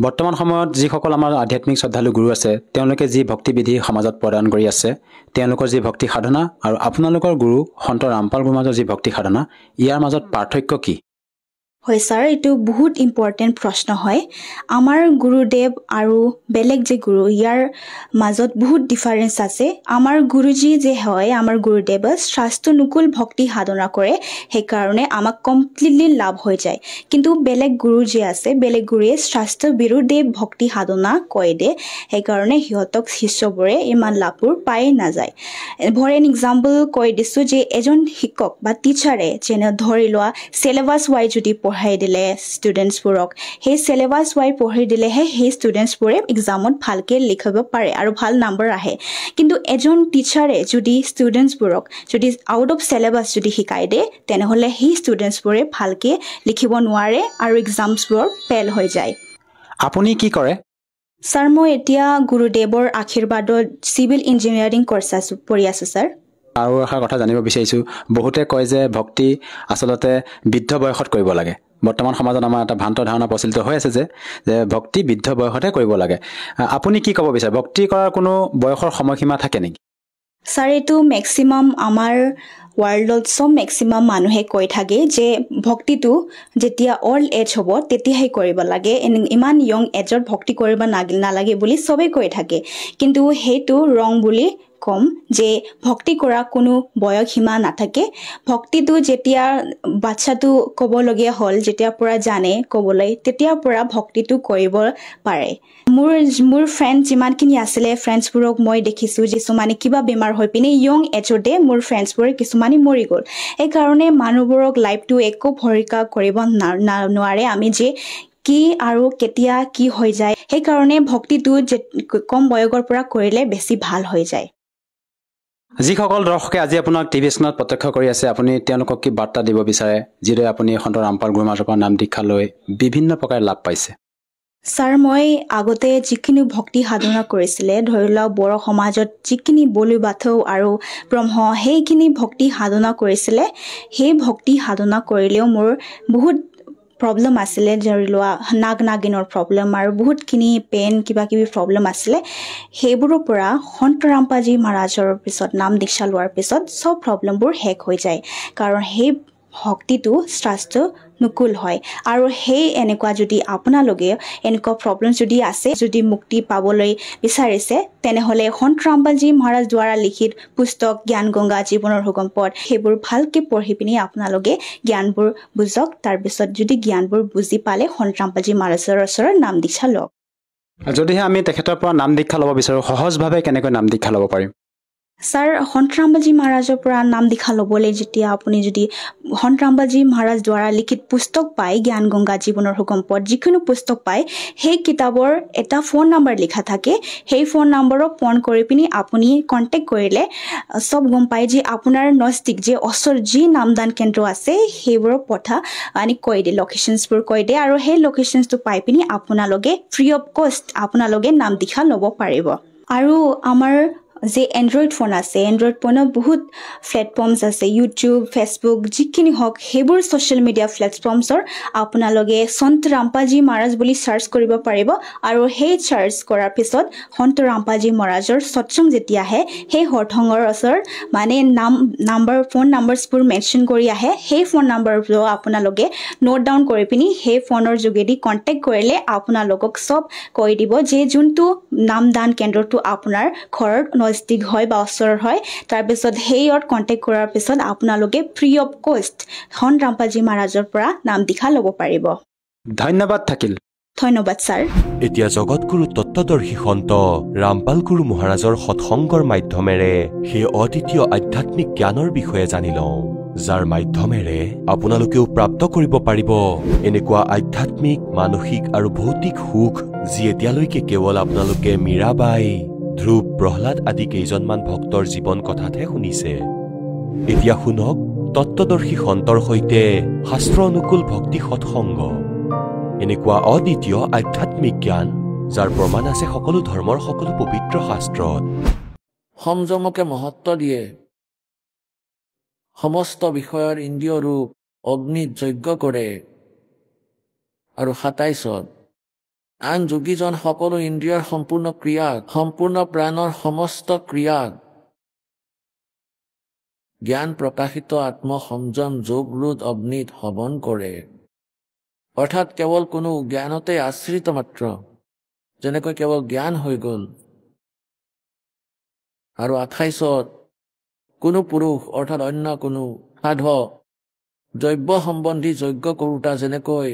B: বৰ্তমান সময়ত যিসকল আমাৰ আধ্যাত্মিক শ্ৰদ্ধালু গুৰু আছে তেওঁলোকে যি ভক্তিবিধি সমাজত প্ৰদান কৰি আছে তেওঁলোকৰ যি ভক্তি সাধনা আৰু আপোনালোকৰ গুৰু সন্ত ৰামপাল গুৰুমহাৰাজৰ যি ভক্তি সাধনা ইয়াৰ মাজত পাৰ্থক্য কি
C: হয় স্যাৰ এটো বহুত ইম্পৰ্টেন্ট প্ৰশ্ন হয় আমাৰ গুৰুদেৱ আৰু বেলেগ যে গুৰু ইয়াৰ মাজত বহুত ডিফাৰেন্স আছে আমাৰ গুৰুজি যে হয় আমাৰ গুৰুদেৱ শাস্ত্ৰ নুকুল ভক্তি সাধনা কৰে সেইকাৰণে আমাক কমপ্লিটলি লাভ হৈ যায় কিন্তু বেলেগ গুৰু যে আছে বেলেগ গুৰুয়ে শাস্ত্ৰ বিৰুদ্ধে ভক্তি সাধনা কয় দে সেইকাৰণে হিয়তক শিষ্যবোৰে ইমান লাভবোৰ পাই নাযায় ফৰ এন এক্সাম্পল কৈ দিছো যে এজন শিক্ষক বা টিচাৰে যেনে ধৰি লোৱা সিলেবাস ওয়াই যদি পঢ়াই দিলে ষ্টুডেন্টছবোৰক সেই সিলেবাস ওয়াই পঢ়াই দিলেহে সেই ষ্টুডেন্টছবোৰে এক্সামত ভালকে লিখিব পাৰে আৰু ভাল নম্বৰ আহে কিন্তু এজন টিচাৰে যদি ষ্টুডেন্টছবোৰক যদি আউট অফ সিলেবাস যদি শিকাই দিয়ে তেনেহলে সেই ষ্টুডেন্টছবোৰে ভালকে লিখিব নোৱাৰে আৰু এক্সামছবোৰ ফেল হৈ যায়
B: আপুনি কি কৰে
C: স্যাৰ মই এতিয়া গুৰুদেৱৰ আশীৰ্বাদত চিভিল ইঞ্জিনিয়াৰিং কোৰ্ছ পঢ়ি আছো স্যাৰ
B: আৰু এটা কথা জানিব বিচাৰিছোঁ বহুতে কয় যে ভক্তি আচলতে বৃদ্ধ বয়সত কৰিব লাগে বৰ্তমান সমাজত আমাৰ এটা ভ্ৰান্ত ধাৰণা প্ৰচলিত হৈ আছে যে ভক্তি বৃদ্ধ বয়সতে কৰিব লাগে আপুনি কি ক'ব বিচাৰে ভক্তি কৰাৰ কোনো বয়সৰ সময়সীমা থাকে নেকি
C: স্যাৰ এটো ম্যাক্সিমাম আমাৰ ওয়াৰ্ল্ডত সব ম্যাক্সিমাম মানুহে কৈ থাকে যে ভক্তিটো যেতিয়া অল্ড এজ হ'ব তেতিয়াহে কৰিব লাগে ইমান ইয়ং এজত ভক্তি কৰিব নালাগে বুলি সবে কৈ থাকে কিন্তু হেতু ৰং বুলি কম যে ভক্তি কৰা কোনো বয়স সীমা নাথাকে ভক্তিটো যেতিয়া বাচ্চাটো ক'বলগীয়া হ'ল যেতিয়া পৰা জানে ক'বলৈ তেতিয়া পৰা ভক্তিটো কৰিব পাৰে মোৰ ফ্ৰেণ্ড যিমানখিনি আছিলে ফ্ৰেণ্ডছবোৰক মই দেখিছোঁ কিছুমানে কিবা বেমাৰ হৈ পিনে ইয়ং এজতে মোৰ ফ্ৰেণ্ডছবোৰে কিছুমানে মৰি গ'ল সেইকাৰণে মানুহবোৰক লাইফটো একো ভৰসা কৰিব নোৱাৰে আমি যে কি আৰু কেতিয়া কি হৈ যায় সেইকাৰণে ভক্তিটো কম বয়সৰ পৰা কৰিলে বেছি ভাল হৈ যায়
B: যিসকল দৰ্শকে আজি আপোনাক টিভি স্ক্ৰীণত প্ৰত্যক্ষ কৰি আছে আপুনি তেওঁলোকক কি বাৰ্তা দিব বিচাৰে যিদৰে আপুনি সন্ত ৰামপাল গুৰুমহাৰাজৰ পৰা নাম দীক্ষা লৈ বিভিন্ন প্ৰকাৰে লাভ পাইছে
C: ছাৰ মই আগতে যিখিনি ভক্তি সাধনা কৰিছিলে ধৰি লওক বড়ো সমাজত যিখিনি বলি বাথৌ আৰু ব্ৰহ্ম সেইখিনি ভক্তি সাধনা কৰিছিলে সেই ভক্তি সাধনা কৰিলেও মোৰ বহুত প্ৰব্লেম আছিলে ধৰি লোৱা নাগ নাগিনৰ প্ৰব্লেম আৰু বহুতখিনি পেইন কিবা কিবি প্ৰব্লেম আছিলে সেইবোৰৰ পৰা সন্ত ৰামপাজী মহাৰাজৰ পিছত নাম দীক্ষা লোৱাৰ পিছত সব প্ৰব্লেমবোৰ শেষ হৈ যায় কাৰণ সেই ভক্তিটো স্বাস্থ্য নুকুল হয় আৰু সেই এনেকুৱা যদি আপোনালোকে এনেকুৱা প্ৰব্লেম যদি আছে যদি মুক্তি পাবলৈ বিচাৰিছে তেনেহ'লে সন্ত ৰামপালজী মহাৰাজ দ্বাৰা লিখিত পুস্তক জ্ঞান গংগা জীৱনৰ সুগম পথ সেইবোৰ ভালকৈ পঢ়ি পিনি আপোনালোকে জ্ঞানবোৰ বুজক তাৰপিছত যদি জ্ঞানবোৰ বুজি পালে সন্ত ৰামপালজী মহাৰাজৰ ওচৰত নাম দীক্ষা লওক
B: যদিহে আমি তেখেতৰ পৰা নাম দীক্ষা ল'ব বিচাৰোঁ সহজভাৱে কেনেকৈ নাম দীক্ষা ল'ব পাৰিম
C: ছাৰ সন্ত ৰামপালজী মহাৰাজৰ পৰা নাম দীক্ষা ল'বলৈ যেতিয়া আপুনি যদি সন্ত ৰামপালজী মহাৰাজ দ্বাৰা লিখিত পুস্তক পায় জ্ঞান গংগা জীৱনৰ সুগম পথ যিকোনো পুস্তক পায় সেই কিতাপৰ এটা ফোন নম্বৰ লিখা থাকে সেই ফোন নম্বৰক ফোন কৰি পিনি আপুনি কণ্টেক্ট কৰিলে সব গম পায় যে আপোনাৰ নজদিক যে ওচৰ যি নামদান কেন্দ্ৰ আছে সেইবোৰৰ কথা আনি কৈ দিয়ে লোকেশ্যনছবোৰ কৈ দিয়ে আৰু সেই লোকেশ্যনছটো পাই পিনি আপোনালোকে ফ্ৰী অফ কষ্ট আপোনালোকে নাম দীক্ষা ল'ব পাৰিব আৰু আমাৰ যে এণ্ড্ৰইড ফোন আছে এণ্ড্ৰইড ফোনত বহুত প্লেটফৰ্মছ আছে ইউটিউব ফেচবুক যিখিনি হওক সেইবোৰ ছ'চিয়েল মিডিয়া প্লেটফৰ্মছৰ আপোনালোকে সন্ত ৰামপালজী মহাৰাজ বুলি চাৰ্চ কৰিব পাৰিব আৰু সেই চাৰ্চ কৰাৰ পিছত সন্ত ৰামপালজী মহাৰাজৰ সৎসং যেতিয়া আহে সেই সৎসংগৰ ওচৰত মানে ফোন নাম্বাৰছবোৰ মেনশ্যন কৰি আহে সেই ফোন নাম্বাৰবোৰ আপোনালোকে নোট ডাউন কৰি পিনি সেই ফোনৰ যোগেদি কণ্টেক্ট কৰিলে আপোনালোকক চব কৈ দিব যে যোনটো নামদান কেন্দ্ৰটো আপোনাৰ ঘৰৰ নজদিক হয় বা ওচৰৰ হয় তাৰপিছত সেইত কণ্টেক্ট কৰাৰ পিছত আপোনালোকে ফ্ৰী অফ কষ্ট সন্ত ৰামপালজী মহাৰাজৰ পৰা নাম দীক্ষা ল'ব পাৰিব
B: ধন্যবাদ থাকিল
C: ধন্যবাদ ছাৰ
A: এতিয়া জগতগুৰু তত্ত্বদৰ্শী সন্ত ৰামপাল গুৰু মহাৰাজৰ সৎসংগৰ মাধ্যমেৰে সেই অদ্বিতীয় আধ্যাত্মিক জ্ঞানৰ বিষয়ে জানি লওঁ যাৰ মাধ্যমেৰে আপোনালোকেও প্ৰাপ্ত কৰিব পাৰিব এনেকুৱা আধ্যাত্মিক মানসিক আৰু ভৌতিক সুখ যি এতিয়ালৈকে কেৱল আপোনালোকে মীৰাবাই ধ্ৰুৱ প্ৰহ্লাদ আদি কেইজনমান ভক্তৰ জীৱন কথাতহে শুনিছে এতিয়া শুনক তত্ত্বদৰ্শী সন্তৰ সৈতে শাস্ত্ৰ অনুকূল ভক্তি সৎসংগ এনেকুৱা অদ্বিতীয় আধ্যাত্মিক জ্ঞান যাৰ প্ৰমাণ আছে সকলো ধৰ্মৰ সকলো পবিত্ৰ শাস্ত্ৰত
D: সংযমকে মহত্ব দিয়ে সমস্ত বিষয়ৰ ইন্দ্ৰিয় ৰূপ অগ্নিত যজ্ঞ কৰে আৰু ২৭ত আন যোগীজন সকলো ইন্দ্ৰিয়ৰ সম্পূৰ্ণ ক্ৰিয়াক সম্পূৰ্ণ প্ৰাণৰ সমস্ত ক্ৰিয়াক জ্ঞান প্ৰকাশিত আত্মসংযম যোগৰোধ অগ্নিত হৱন কৰে অৰ্থাৎ কেৱল কোনো জ্ঞানতে আশ্ৰিত মাত্ৰ যেনেকৈ কেৱল জ্ঞান হৈ গ'ল আৰু ২৮ত কোনো পুৰুষ অৰ্থাৎ অন্য কোনো সাধক দ্ৰব্য সম্বন্ধী যজ্ঞ কৰোঁতা যেনেকৈ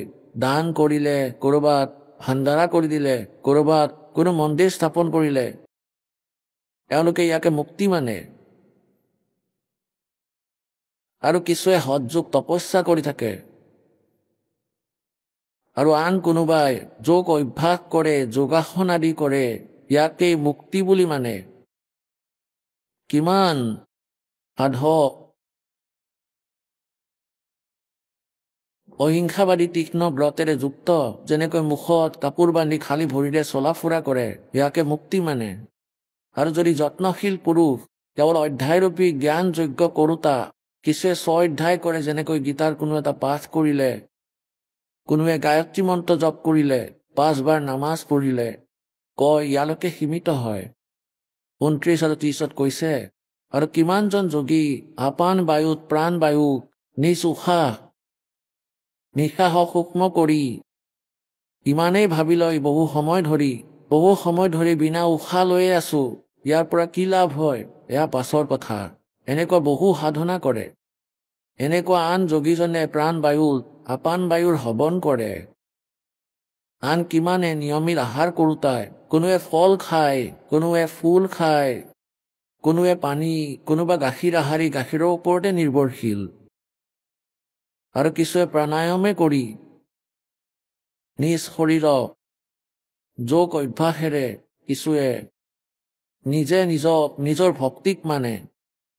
D: দান কৰিলে ক'ৰবাত ভাণ্ডাৰা কৰি দিলে ক'ৰবাত কোনো মন্দিৰ স্থাপন কৰিলে এওঁলোকে ইয়াকে মুক্তি মানে আৰু কিছুৱে হঠযোগ তপস্যা কৰি থাকে আৰু আন কোনোবাই যোগ অভ্যাস কৰে যোগাসন আদি কৰে ইয়াকেই মুক্তি বুলি মানে কিমান সাধক অহিংসাবাদী তীক্ষ্ণ ব্ৰতেৰে যুক্ত যেনেকৈ মুখত কাপোৰ বান্ধি খালী ভৰিৰে চলা ফুৰা কৰে ইয়াকে মুক্তি মানে আৰু যদি যত্নশীল পুৰুষ কেৱল অধ্যায়ৰূপী জ্ঞান যজ্ঞ কৰোঁতা কিছুৱে ৬ অধ্যায় কৰে যেনেকৈ গীতাৰ কোনো এটা পাঠ কৰিলে কোনোৱে গায়ত্ৰী মন্ত্ৰ জপ কৰিলে ৫ বাৰ নামাজ পঢ়িলে কয় ইয়ালৈকে সীমিত হয় ২৯ আৰু ৩০ত কৈছে আৰু কিমানজন যোগী আপান বায়ুত প্ৰাণ বায়ুক নিজ উশাহ নিশাহ সূক্ষ্ম কৰি ইমানেই ভাবি লয় বহু সময় ধৰি বিনা উশাহ লৈয়ে আছো ইয়াৰ পৰা কি লাভ হয় এয়া পাছৰ কথা এনেকুৱা বহু সাধনা কৰে এনেকুৱা আন যোগীজনে প্ৰাণ বায়ুত আপান বায়ুৰ হৱন কৰে আন কিমানে নিয়মিত আহাৰ কৰোঁতাই কোনোৱে ফল খায় কোনোৱে ফুল খায় কোনোৱে পানী কোনোবা গাখীৰ আহাৰী গাখীৰৰ ওপৰতে নিৰ্ভৰশীল আৰু কিছুৱে প্ৰাণায়ামে কৰি নিজ শৰীৰক যোগ অভ্যাসেৰে কিছুৱে নিজে নিজৰ ভক্তিক মানে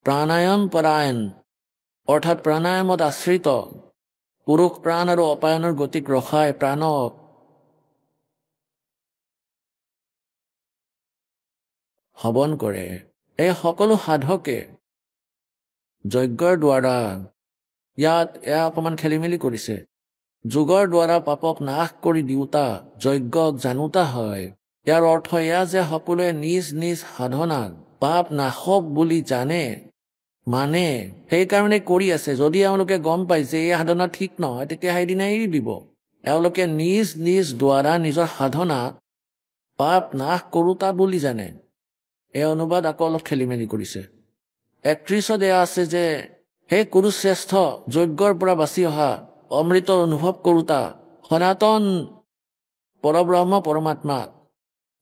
D: প্ৰাণায়াম পৰায়ণ অৰ্থাৎ প্ৰাণায়ামত আশ্ৰিত পুৰুষ প্ৰাণ আৰু অপায়নৰ গতিক ৰখাই প্ৰাণক হৱন কৰে। এই সকলো সাধকে যজ্ঞৰ দ্বাৰা ইয়াত অকণমান খেলি মেলি কৰিছে। যোগৰ দ্বাৰা পাপক নাশ কৰি দিওঁতা যজ্ঞক জানোতা হয়। ইয়াৰ অৰ্থ এয়া যে সকলোৱে নিজ নিজ সাধনাক পাপ নাশক বুলি জানে, মানে সেইকাৰণে কৰি আছে। যদি এওঁলোকে গম পায় যে এই সাধনা ঠিক নহয়, তেতিয়া সেইদিনা এৰি দিব। এওঁলোকে নিজ নিজ দ্বাৰা নিজৰ সাধনা পাপ নাশ কৰোতা বুলি জানে। এই অনুবাদ আকৌ অলপ খেলি মেলি কৰিছে। 31 এয়া আছে যে হে কুৰুশ্ৰেষ্ঠ, যজ্ঞৰ পৰা বাচি অহা অমৃত অনুভৱ কৰোতা সনাতন পৰব্ৰহ্ম পৰমাত্মা,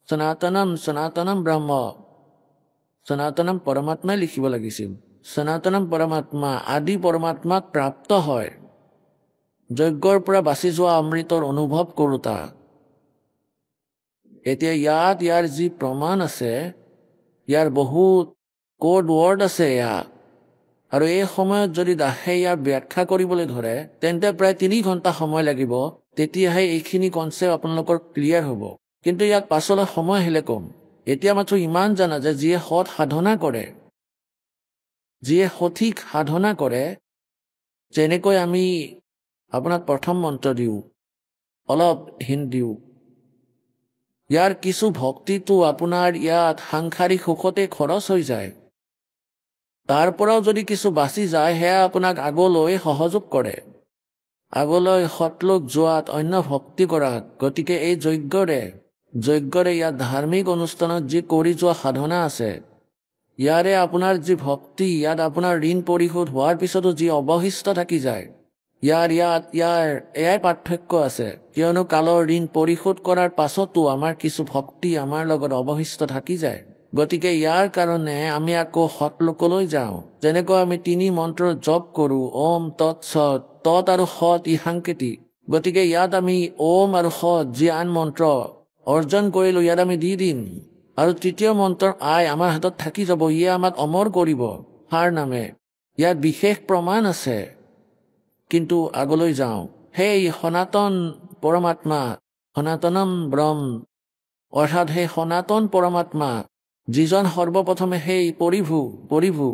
D: সনাতনম ব্ৰহ্ম, সনাতনম পৰমাত্মাই লিখিব লাগিছিল। সনাতনম পৰমাত্মা আদি পৰমাত্মাক প্ৰাপ্ত হয়, যজ্ঞৰ পৰা বাচি যোৱা অমৃতৰ অনুভৱ কৰোতা। এতিয়া ইয়াৰ যি প্ৰমাণ আছে, ইয়াৰ বহুত কোড ৱৰ্ড আছে ইয়াত, আৰু এই সময়ত যদি দাসে ইয়াৰ ব্যাখ্যা কৰিবলৈ ধৰে তেন্তে প্ৰায় 3 ঘণ্টা সময় লাগিব। তেতিয়াহে এইখিনি কনচেপ্ট আপোনালোকৰ ক্লিয়াৰ হ'ব। কিন্তু ইয়াক পাছলৈ সময় আহিলে কম। এতিয়া মাত্ৰ ইমান জানা যে যিয়ে সৎ সাধনা কৰে, যিয়ে সঠিক সাধনা কৰে, যেনেকৈ আমি আপোনাক প্ৰথম মন্ত্ৰ দিওঁ, অলপ হিন দিওঁ, ইয়াৰ কিছু ভক্তিটো আপোনাৰ ইয়াত সাংসাৰিক সুখতে খৰচ হৈ যায়। তাৰ পৰাও যদি কিছু বাচি যায়, সেয়া আপোনাক আগলৈ সহযোগ কৰে, আগলৈ সৎলোক যোৱাত, অন্য ভক্তি কৰাত। গতিকে এই যজ্ঞৰে ইয়াত ধাৰ্মিক অনুষ্ঠানত যি কৰি যোৱা সাধনা আছে, ইয়াৰে আপোনাৰ যি ভক্তি, ইয়াত আপোনাৰ ঋণ পৰিশোধ হোৱাৰ পিছতো যি অৱশিষ্ট থাকি যায়, ইয়াৰ এয়াই পাৰ্থক্য আছে। কিয়নো কালৰ ঋণ পৰিশোধ কৰাৰ পাছতো আমাৰ কিছু ভক্তি আমাৰ লগত অৱশিষ্ট থাকি যায়। গতিকে ইয়াৰ কাৰণে আমি আকৌ সৎলোকলৈ যাওঁ। যেনেকৈ আমি 3 মন্ত্ৰ জপ কৰোঁ, ওম তৎসৎ, তৎ আৰু সৎ ই সাংকেতিক। গতিকে ইয়াত আমি ওম আৰু সৎ যি আন মন্ত্ৰ অৰ্জন কৰিলোঁ, ইয়াত আমি দি দিম। আৰু 3য় মন্ত্ৰৰ আই আমাৰ হাতত থাকি যাব, ইয়ে আমাক অমৰ কৰিব সাৰ নামে। ইয়াত বিশেষ প্ৰমাণ আছে। কিন্তু আগলৈ যাওঁ। সেই সনাতন পৰমাত্মা, সনাতনম ব্ৰহ্ম, অৰ্থাৎ সেই সনাতন পৰমাত্মা, যিজন সৰ্বপ্ৰথমে সেই পৰিভু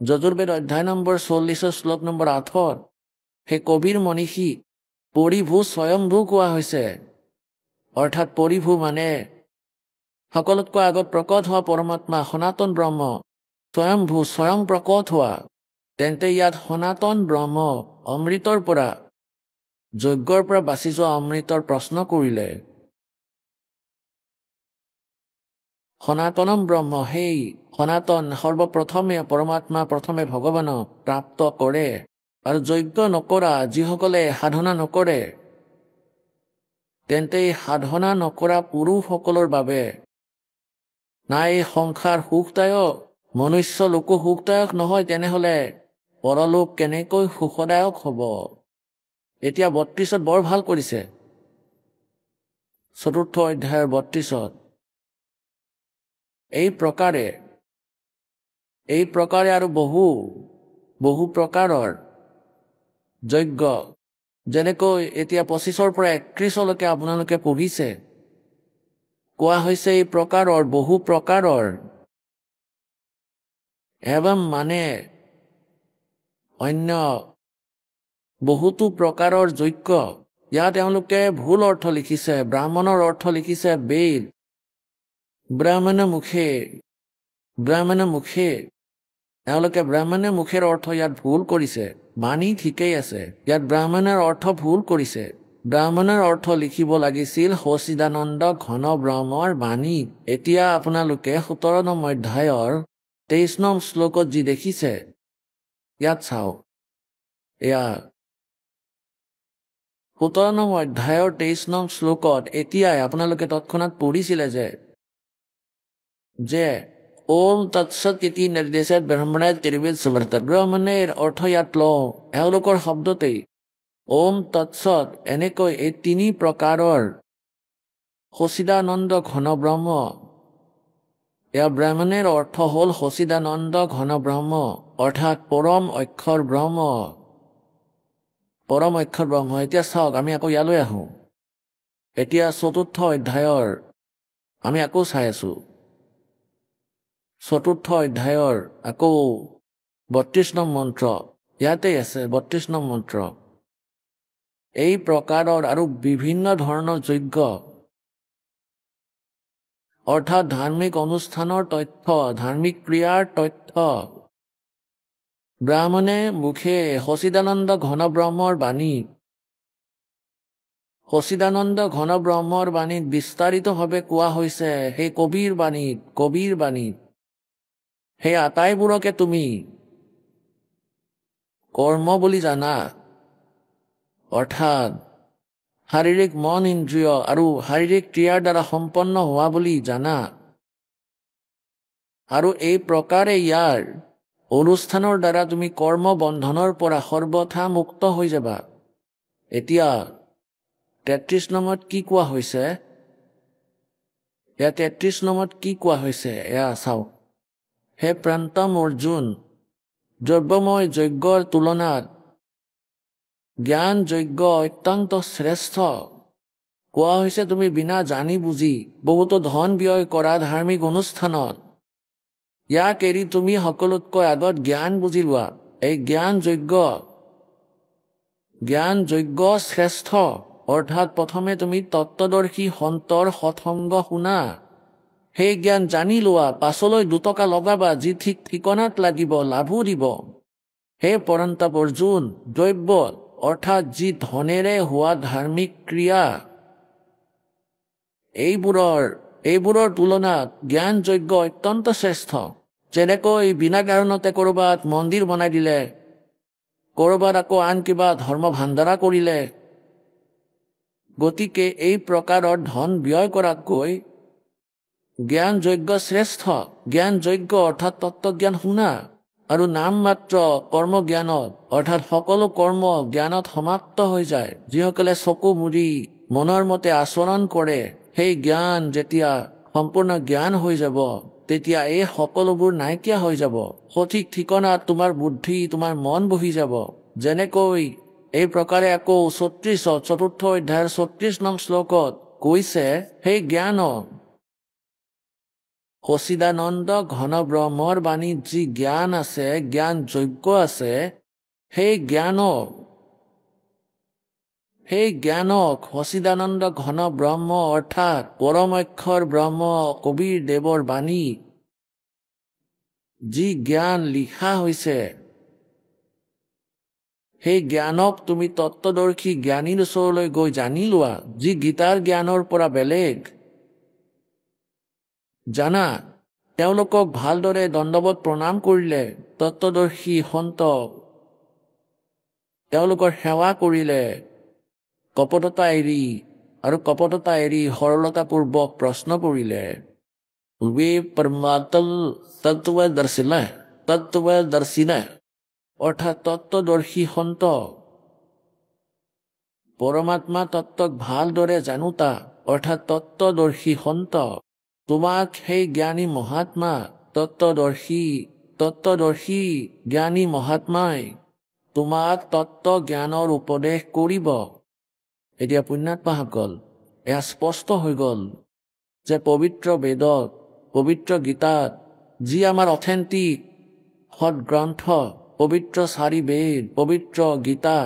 D: যজুৰ্বেদ অধ্যায় নম্বৰ 40 শ্লোক নম্বৰ 8 সেই কবিৰ মনীষী পৰিভু স্বয়ম্ভু কোৱা হৈছে। অৰ্থাৎ পৰিভু মানে সকলোতকৈ আগত প্ৰকট হোৱা পৰমাত্মা, সনাতন ব্ৰহ্ম, স্বয়ম্ভু স্বয়ং প্ৰকট হোৱা। তেন্তে ইয়াত সনাতন ব্ৰহ্ম অমৃতৰ পৰা, যজ্ঞৰ পৰা বাচি যোৱা অমৃতৰ প্ৰশ্ন কৰিলে। সনাতনম ব্ৰহ্ম, সেই সনাতন সৰ্বপ্ৰথমে পৰমাত্মা, প্ৰথমে ভগৱানক প্ৰাপ্ত কৰে। আৰু যজ্ঞ নকৰা যিসকলে সাধনা নকৰে, তেন্তে এই সাধনা নকৰা পুৰুষসকলৰ বাবে নাই এই সংসাৰ সুখদায়ক, মনুষ্য লোকো সুখদায়ক নহয়, তেনেহলে পৰলোক কেনেকৈ সুখদায়ক হ'ব। এতিয়া 32 বৰ ভাল কৰিছে, 4ৰ্থ অধ্যায়ৰ 32। এই প্ৰকাৰে আৰু বহু প্ৰকাৰৰ যজ্ঞ, যেনেকৈ এতিয়া 25 পৰা 31লৈকে আপোনালোকে পঢ়িছে, কোৱা হৈছে এই প্ৰকাৰৰ, বহু প্ৰকাৰৰ এৱম মানে অন্য বহুতো প্ৰকাৰৰ যজ্ঞ। ইয়াত তেওঁলোকে ভুল অৰ্থ লিখিছে, ব্ৰাহ্মণৰ অৰ্থ লিখিছে বেদ, ব্ৰাহ্মণ মুখে। তেওঁলোকে ব্ৰাহ্মণ মুখেৰ অৰ্থ ইয়াত ভুল কৰিছে। বাণী ঠিকেই আছে, ইয়াত ব্ৰাহ্মণৰ অৰ্থ ভুল কৰিছে। ব্ৰাহ্মণৰ অৰ্থ লিখিব লাগিছিল সচিদানন্দ ঘন ব্ৰহ্মৰ বাণী। এতিয়া আপোনালোকে 17 নং অধ্যায়ৰ 23 নং শ্লোকত যি দেখিছে, ইয়াত চাওক। এয়া 17 নং অধ্যায়ৰ 23 নং শ্লোকত এতিয়াই আপোনালোকে তৎক্ষণাৎ পঢ়িছিলে যে ওম তৎসৎ ইতি নিৰ্দেশত ব্ৰহ্মণায় ত্ৰিবেদ সমৰ্থ। ব্ৰহ্মণেৰ অৰ্থ ইয়াত লওঁ এওঁলোকৰ শব্দতেই, ওম তৎসৎ। এনেকৈ এই 3 প্ৰকাৰৰ সচিদানন্দ ঘন ব্ৰহ্ম, এয়া ব্ৰাহ্মণেৰ অৰ্থ হ'ল সচিদানন্দ ঘন ব্ৰহ্ম, অৰ্থাৎ পৰম অক্ষৰ ব্ৰহ্ম। এতিয়া চাওক, আমি আকৌ ইয়ালৈ আহোঁ। এতিয়া 4ৰ্থ অধ্যায়ৰ আমি আকৌ চাই আছো। চতুৰ্থ অধ্যায়ৰ আকৌ ৩২ নং মন্ত্ৰ ইয়াতে আছে ৩২ নং মন্ত্ৰ এই প্ৰকাৰৰ আৰু বিভিন্ন ধৰণৰ যজ্ঞ অৰ্থাৎ ধাৰ্মিক অনুষ্ঠানৰ তথ্য ধাৰ্মিক ক্ৰিয়াৰ তথ্য ব্ৰাহ্মণে মুখে সচিদানন্দ ঘন ব্ৰহ্মৰ বাণী সচিদানন্দ ঘন ব্ৰহ্মৰ বাণীত বিস্তাৰিতভাৱে কোৱা হৈছে সেই কবিৰ বাণীত সেই আটাইবোৰকে তুমি কৰ্ম বুলি জানা অৰ্থাৎ শাৰীৰিক মন ইন্দ্ৰিয় আৰু শাৰীৰিক ক্ৰিয়াৰ দ্বাৰা সম্পন্ন হোৱা বুলি জানা আৰু এই প্ৰকাৰে ইয়াৰ অনুষ্ঠানৰ দ্বাৰা তুমি কৰ্ম বন্ধনৰ পৰা সৰ্বথা মুক্ত হৈ যাবা এতিয়া ৩৩ নম্বৰত কি কোৱা হৈছে ইয়াত ৩৩ নম্বৰত কি কোৱা হৈছে এয়া চাওক হে প্ৰান্তম অৰ্জুন দ্ৰব্যময় যজ্ঞৰ তুলনাত জ্ঞান যজ্ঞ অত্যন্ত শ্ৰেষ্ঠ কোৱা হৈছে তুমি বিনা জানি বুজি বহুতো ধন ব্যয় কৰা ধাৰ্মিক অনুষ্ঠানত ইয়াক এৰি তুমি সকলোতকৈ আগত জ্ঞান বুজি লোৱা এই জ্ঞান যজ্ঞ শ্ৰেষ্ঠ অৰ্থাৎ প্ৰথমে তুমি তত্ত্বদৰ্শী সন্তৰ সৎসংগ শুনা সেই জ্ঞান জানি লোৱা পাছলৈ ২ টকা লগাবা যি ঠিক ঠিকনাত লাগিব লাভো দিব হে পৰন্তাপ অৰ্জুন দ্ৰব্য অৰ্থাৎ যি ধনেৰে হোৱা ধাৰ্মিক ক্ৰিয়া এইবোৰৰ তুলনাত জ্ঞান যজ্ঞ অত্যন্ত শ্ৰেষ্ঠ যেনেকৈ বিনা কাৰণতে ক'ৰবাত মন্দিৰ বনাই দিলে ক'ৰবাত আকৌ আন কিবা ধৰ্ম ভাণ্ডাৰা কৰিলে গতিকে এই প্ৰকাৰৰ ধন ব্যয় কৰাতকৈ জ্ঞান যজ্ঞ শ্ৰেষ্ঠ জ্ঞান যজ্ঞ অৰ্থাৎ তত্ত্বজ্ঞান শুনা আৰু নাম মাত্ৰ কৰ্ম জ্ঞানত অৰ্থাৎ সকলো কৰ্ম জ্ঞানত সমাপ্ত হৈ যায় যিসকলে চকু মুদি মনৰ মতে আচৰণ কৰে সেই জ্ঞান যেতিয়া সম্পূৰ্ণ জ্ঞান হৈ যাব তেতিয়া এই সকলোবোৰ নাইকিয়া হৈ যাব সঠিক ঠিকনাত তোমাৰ বুদ্ধি তোমাৰ মন বহি যাব যেনেকৈ এই প্ৰকাৰে আকৌ চতুৰ্থ অধ্যায়ৰ ৩৬ নং শ্লোকত কৈছে সেই জ্ঞান সচিদানন্দ ঘন ব্ৰহ্মৰ বাণীত যি জ্ঞান আছে জ্ঞান যজ্ঞ আছে সেই জ্ঞানক সচিদানন্দ ঘন ব্ৰহ্ম অৰ্থাৎ পৰমক্ষৰ ব্ৰহ্ম কবিৰ দেৱৰ বাণী যি জ্ঞান লিখা হৈছে সেই জ্ঞানক তুমি তত্ত্বদৰ্শী জ্ঞানীৰ ওচৰলৈ গৈ জানি লোৱা যি গীতাৰ জ্ঞানৰ পৰা বেলেগ জানা তেওঁলোকক ভালদৰে দণ্ডৱত প্ৰণাম কৰিলে তত্ত্বদৰ্শী সন্ত তেওঁলোকৰ সেৱা কৰিলে কপটতা এৰি সৰলতাপূৰ্বক প্ৰশ্ন কৰিলে वे परमातल तत्त्वदर्शिना অৰ্থাৎ তত্ত্বদৰ্শী সন্ত পৰমাত্মা তত্ত্বক ভালদৰে জানোতা অৰ্থাৎ তত্ত্বদৰ্শী সন্ত তোমাক সেই জ্ঞানী মহাত্মা তত্ত্বদৰ্শী জ্ঞানী মহাত্মাই তোমাক তত্ত্ব জ্ঞানৰ উপদেশ কৰিব এতিয়া পুণ্যাত্মাসকল এয়া স্পষ্ট হৈ গ'ল যে পবিত্ৰ বেদত পবিত্ৰ গীতাত যি আমাৰ অথেণ্টিক সৎগ্ৰন্থ পবিত্ৰ 4 বেদ পবিত্ৰ গীতা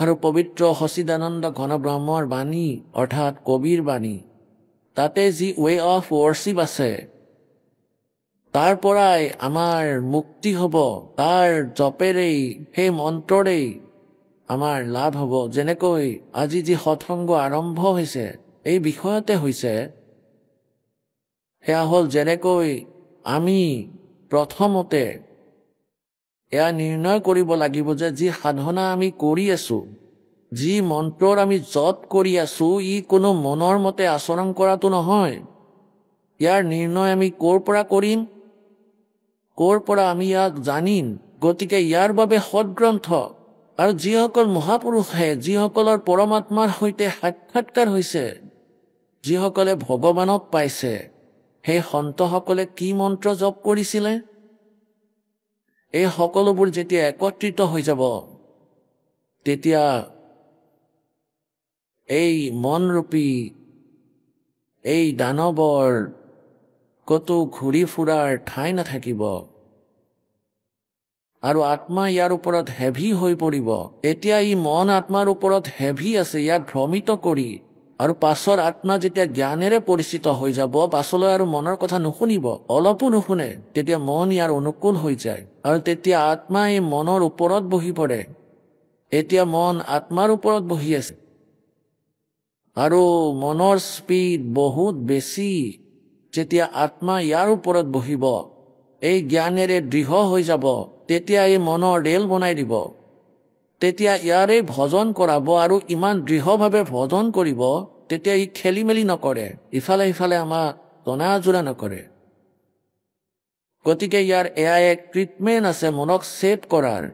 D: আৰু পবিত্ৰ সচিদানন্দ ঘন ব্ৰহ্মৰ বাণী অৰ্থাৎ কবিৰ বাণী তাতে যি ৱে অফ ৱৰ্শ্বিপ আছে তাৰ পৰাই আমাৰ মুক্তি হ'ব তাৰ জপেৰেই সেই মন্ত্ৰৰেই আমাৰ লাভ হ'ব যেনেকৈ আজি যি সৎসংগ আৰম্ভ হৈছে এই বিষয়তে হৈছে সেয়া হ'ল যেনেকৈ আমি প্ৰথমতে এয়া নিৰ্ণয় কৰিব লাগিব যে যি সাধনা আমি কৰি আছো যি মন্ত্ৰৰ আমি জপ কৰি আছো ই কোনো মনৰ মতে আচৰণ কৰাটো নহয় ইয়াৰ নিৰ্ণয় আমি ক'ৰ পৰা কৰিম ক'ৰ পৰা আমি ইয়াক জানিম গতিকে ইয়াৰ বাবে সৎগ্ৰন্থ আৰু যিসকল মহাপুৰুষে যিসকলৰ পৰমাত্মাৰ সৈতে সাক্ষাৎকাৰ হৈছে যিসকলে ভগৱানক পাইছে সেই সন্তসকলে কি মন্ত্ৰ জপ কৰিছিলে এই সকলোবোৰ যেতিয়া একত্ৰিত হৈ যাব তেতিয়া এই মনৰূপী এই দানৱৰ কতো ঘূৰি ফুৰাৰ ঠাই নাথাকিব আৰু আত্মা ইয়াৰ ওপৰত হেভি হৈ পৰিব। এতিয়া ই মন আত্মাৰ ওপৰত হেভি আছে, ইয়াক ভ্ৰমিত কৰি, আৰু পাছৰ আত্মা যেতিয়া জ্ঞানেৰে পৰিচিত হৈ যাব, পাছলৈ আৰু মনৰ কথা নুশুনিব, অলপো নুশুনে। তেতিয়া মন ইয়াৰ অনুকূল হৈ যায় আৰু তেতিয়া আত্মা এই মনৰ ওপৰত বহি পৰে। এতিয়া মন আত্মাৰ ওপৰত বহি আছে আৰু মনৰ স্পীড বহুত বেছি। যেতিয়া আত্মা ইয়াৰ ওপৰত বহিব, এই জ্ঞানেৰে দৃঢ় হৈ যাব, তেতিয়া এই মনৰ ৰেল বনাই দিব। তেতিয়া ইয়াৰে ভজন কৰাব আৰু ইমান দৃঢ়ভাৱে ভজন কৰিব, তেতিয়া ই খেলি মেলি নকৰে, ইফালে সিফালে আমাক টনা আজোৰা নকৰে। গতিকে ইয়াৰ এয়া এক ট্ৰিটমেণ্ট আছে মনক ছেভ কৰাৰ।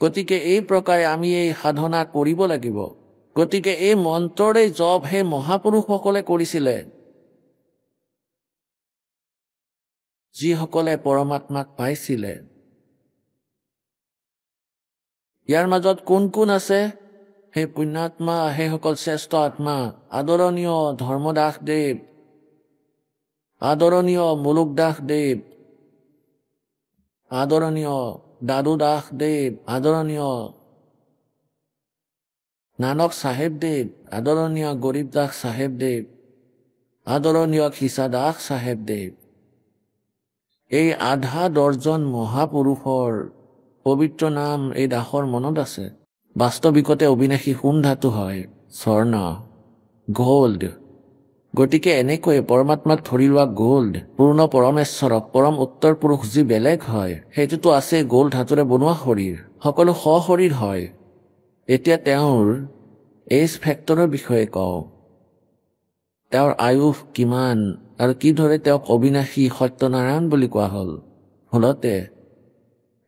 D: গতিকে এই প্ৰকাৰে আমি এই সাধনা কৰিব লাগিব। গতিকে এই মন্ত্ৰৰে জপ সেই মহাপুৰুষসকলে কৰিছিলে, যিসকলে পৰমাত্মাক পাইছিলে। ইয়াৰ মাজত কোন কোন আছে? সেই পুণ্যাত্মা, সেইসকল শ্ৰেষ্ঠ আত্মা, আদৰণীয় ধৰ্মদাস দেৱ, আদৰণীয় মুলুক দাস দেৱ, আদৰণীয় দাদু দাস দেৱ, আদৰণীয় নানক চাহেব দেৱ, আদৰণীয় গৰীব দাস চাহেব দেৱ, আদৰণীয় খিচা দাস চাহেব দেৱ। এই আধা দৰ্জন মহাপুৰুষৰ পবিত্ৰ নাম এই দাসৰ মনত আছে। বাস্তৱিকতে অবিনাশী সোণ ধাতু হয়, স্বৰ্ণ, গোল্ড। গতিকে এনেকৈয়ে পৰমাত্মাক ধৰি লোৱা গোল্ড, পূৰ্ণ পৰমেশ্বৰক, পৰম উত্তৰ পুৰুষ যি বেলেগ হয়, সেইটোতো আছে গোল্ড ধাতুৰে বনোৱা শৰীৰ, সকলো সশৰীৰ হয়। এতিয়া তেওঁৰ এইজ ফেক্টৰৰ বিষয়ে কওঁ। তেওঁৰ আয়ুস কিমান আৰু কিদৰে তেওঁক অবিনাশী সত্যনাৰায়ণ বুলি কোৱা হ'ল ভুলতে,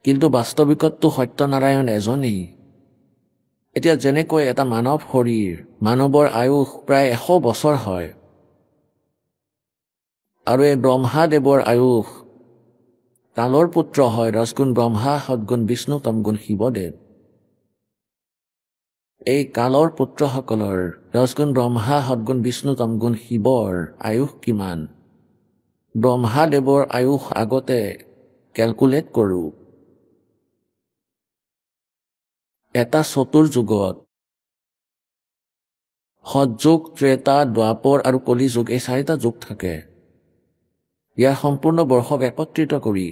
D: কিন্তু বাস্তৱিকততো সত্যনাৰায়ণ এজনেই। এতিয়া যেনেকৈ এটা মানৱ শৰীৰ, মানৱৰ আয়ুস প্ৰায় 100 বছৰ হয়, আৰু এই ব্ৰহ্মাদেৱৰ আয়ুস, কালৰ পুত্ৰ হয়, ৰজগুণ ব্ৰহ্মা, সদগুণ বিষ্ণু, তমগুণ শিৱদেৱ। এই কালৰ পুত্ৰসকলৰ, ৰজগুণ ব্ৰহ্মা, সদগুণ বিষ্ণু, তমগুণ শিৱৰ আয়ুস কিমান? ব্ৰহ্মাদেৱৰ আয়ুস আগতে কেলকুলেট কৰোঁ। এটা চতুৰ্যুগত সৎযুগ, ত্ৰেতা, দ্বাপৰ আৰু কলিযুগ, এই 4টা যুগ থাকে। ইয়াৰ সম্পূৰ্ণ বৰ্ষক একত্ৰিত কৰি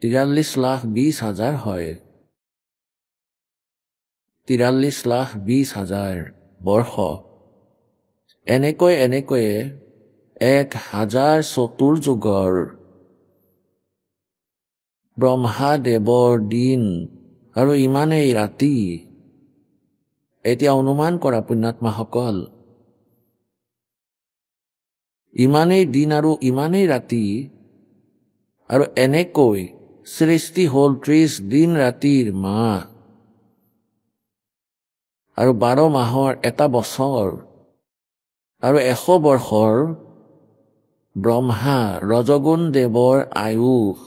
D: 43,20,000 হয়। 43,20,000 বৰ্ষ। এনেকৈয়ে 1,000 চতুৰ্যুগৰ ব্ৰহ্মাদেৱৰ দিন আৰু ইমানেই ৰাতি। এতিয়া অনুমান কৰা পুণ্যাত্মাসকল, ইমানেই দিন আৰু ইমানেই ৰাতি, আৰু এনেকৈ সৃষ্টি হ'ল 30 দিন ৰাতিৰ মাহ, আৰু 12 মাহৰ এটা বছৰ, আৰু 100 বৰ্ষৰ ব্ৰহ্মা ৰজগুণ দেৱৰ আয়ুস।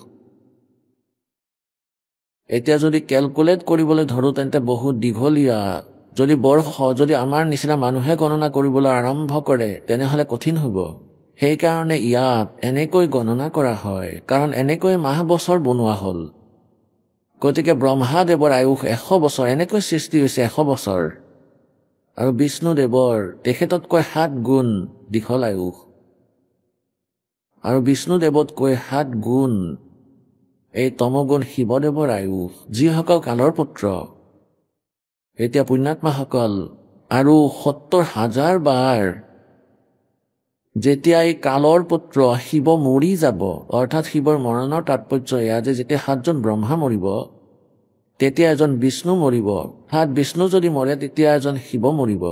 D: এতিয়া যদি কেলকুলেট কৰিবলৈ ধৰোঁ, তেন্তে বহুত দীঘলীয়া। যদি বৰ্ষ, যদি আমাৰ নিচিনা মানুহে গণনা কৰিবলৈ আৰম্ভ কৰে, তেনেহ'লে কঠিন হ'ব। সেইকাৰণে ইয়াক এনেকৈ গণনা কৰা হয়, কাৰণ এনেকৈ মাহ বছৰ বনোৱা হ'ল। গতিকে ব্ৰহ্মাদেৱৰ আয়ুস 100 বছৰ, এনেকৈ সৃষ্টি হৈছে 100 বছৰ। আৰু বিষ্ণুদেৱৰ তেখেততকৈ 7 গুণ দীঘল আয়ুস, আৰু বিষ্ণুদেৱতকৈ 7 গুণ এই তমগুণ শিৱদেৱৰ আয়ুস, যিসকল কালৰ পুত্ৰ। এতিয়া পুণ্যাত্মাসকল, আৰু 70,000 বাৰ যেতিয়া এই কালৰ পুত্ৰ শিৱ মৰি যাব, অৰ্থাৎ শিৱৰ মৰণৰ তাৎপৰ্য এয়া যে যেতিয়া 7জন ব্ৰহ্মা মৰিব, তেতিয়া এজন বিষ্ণু মৰিব। 7 বিষ্ণু যদি মৰে, তেতিয়া এজন শিৱ মৰিব।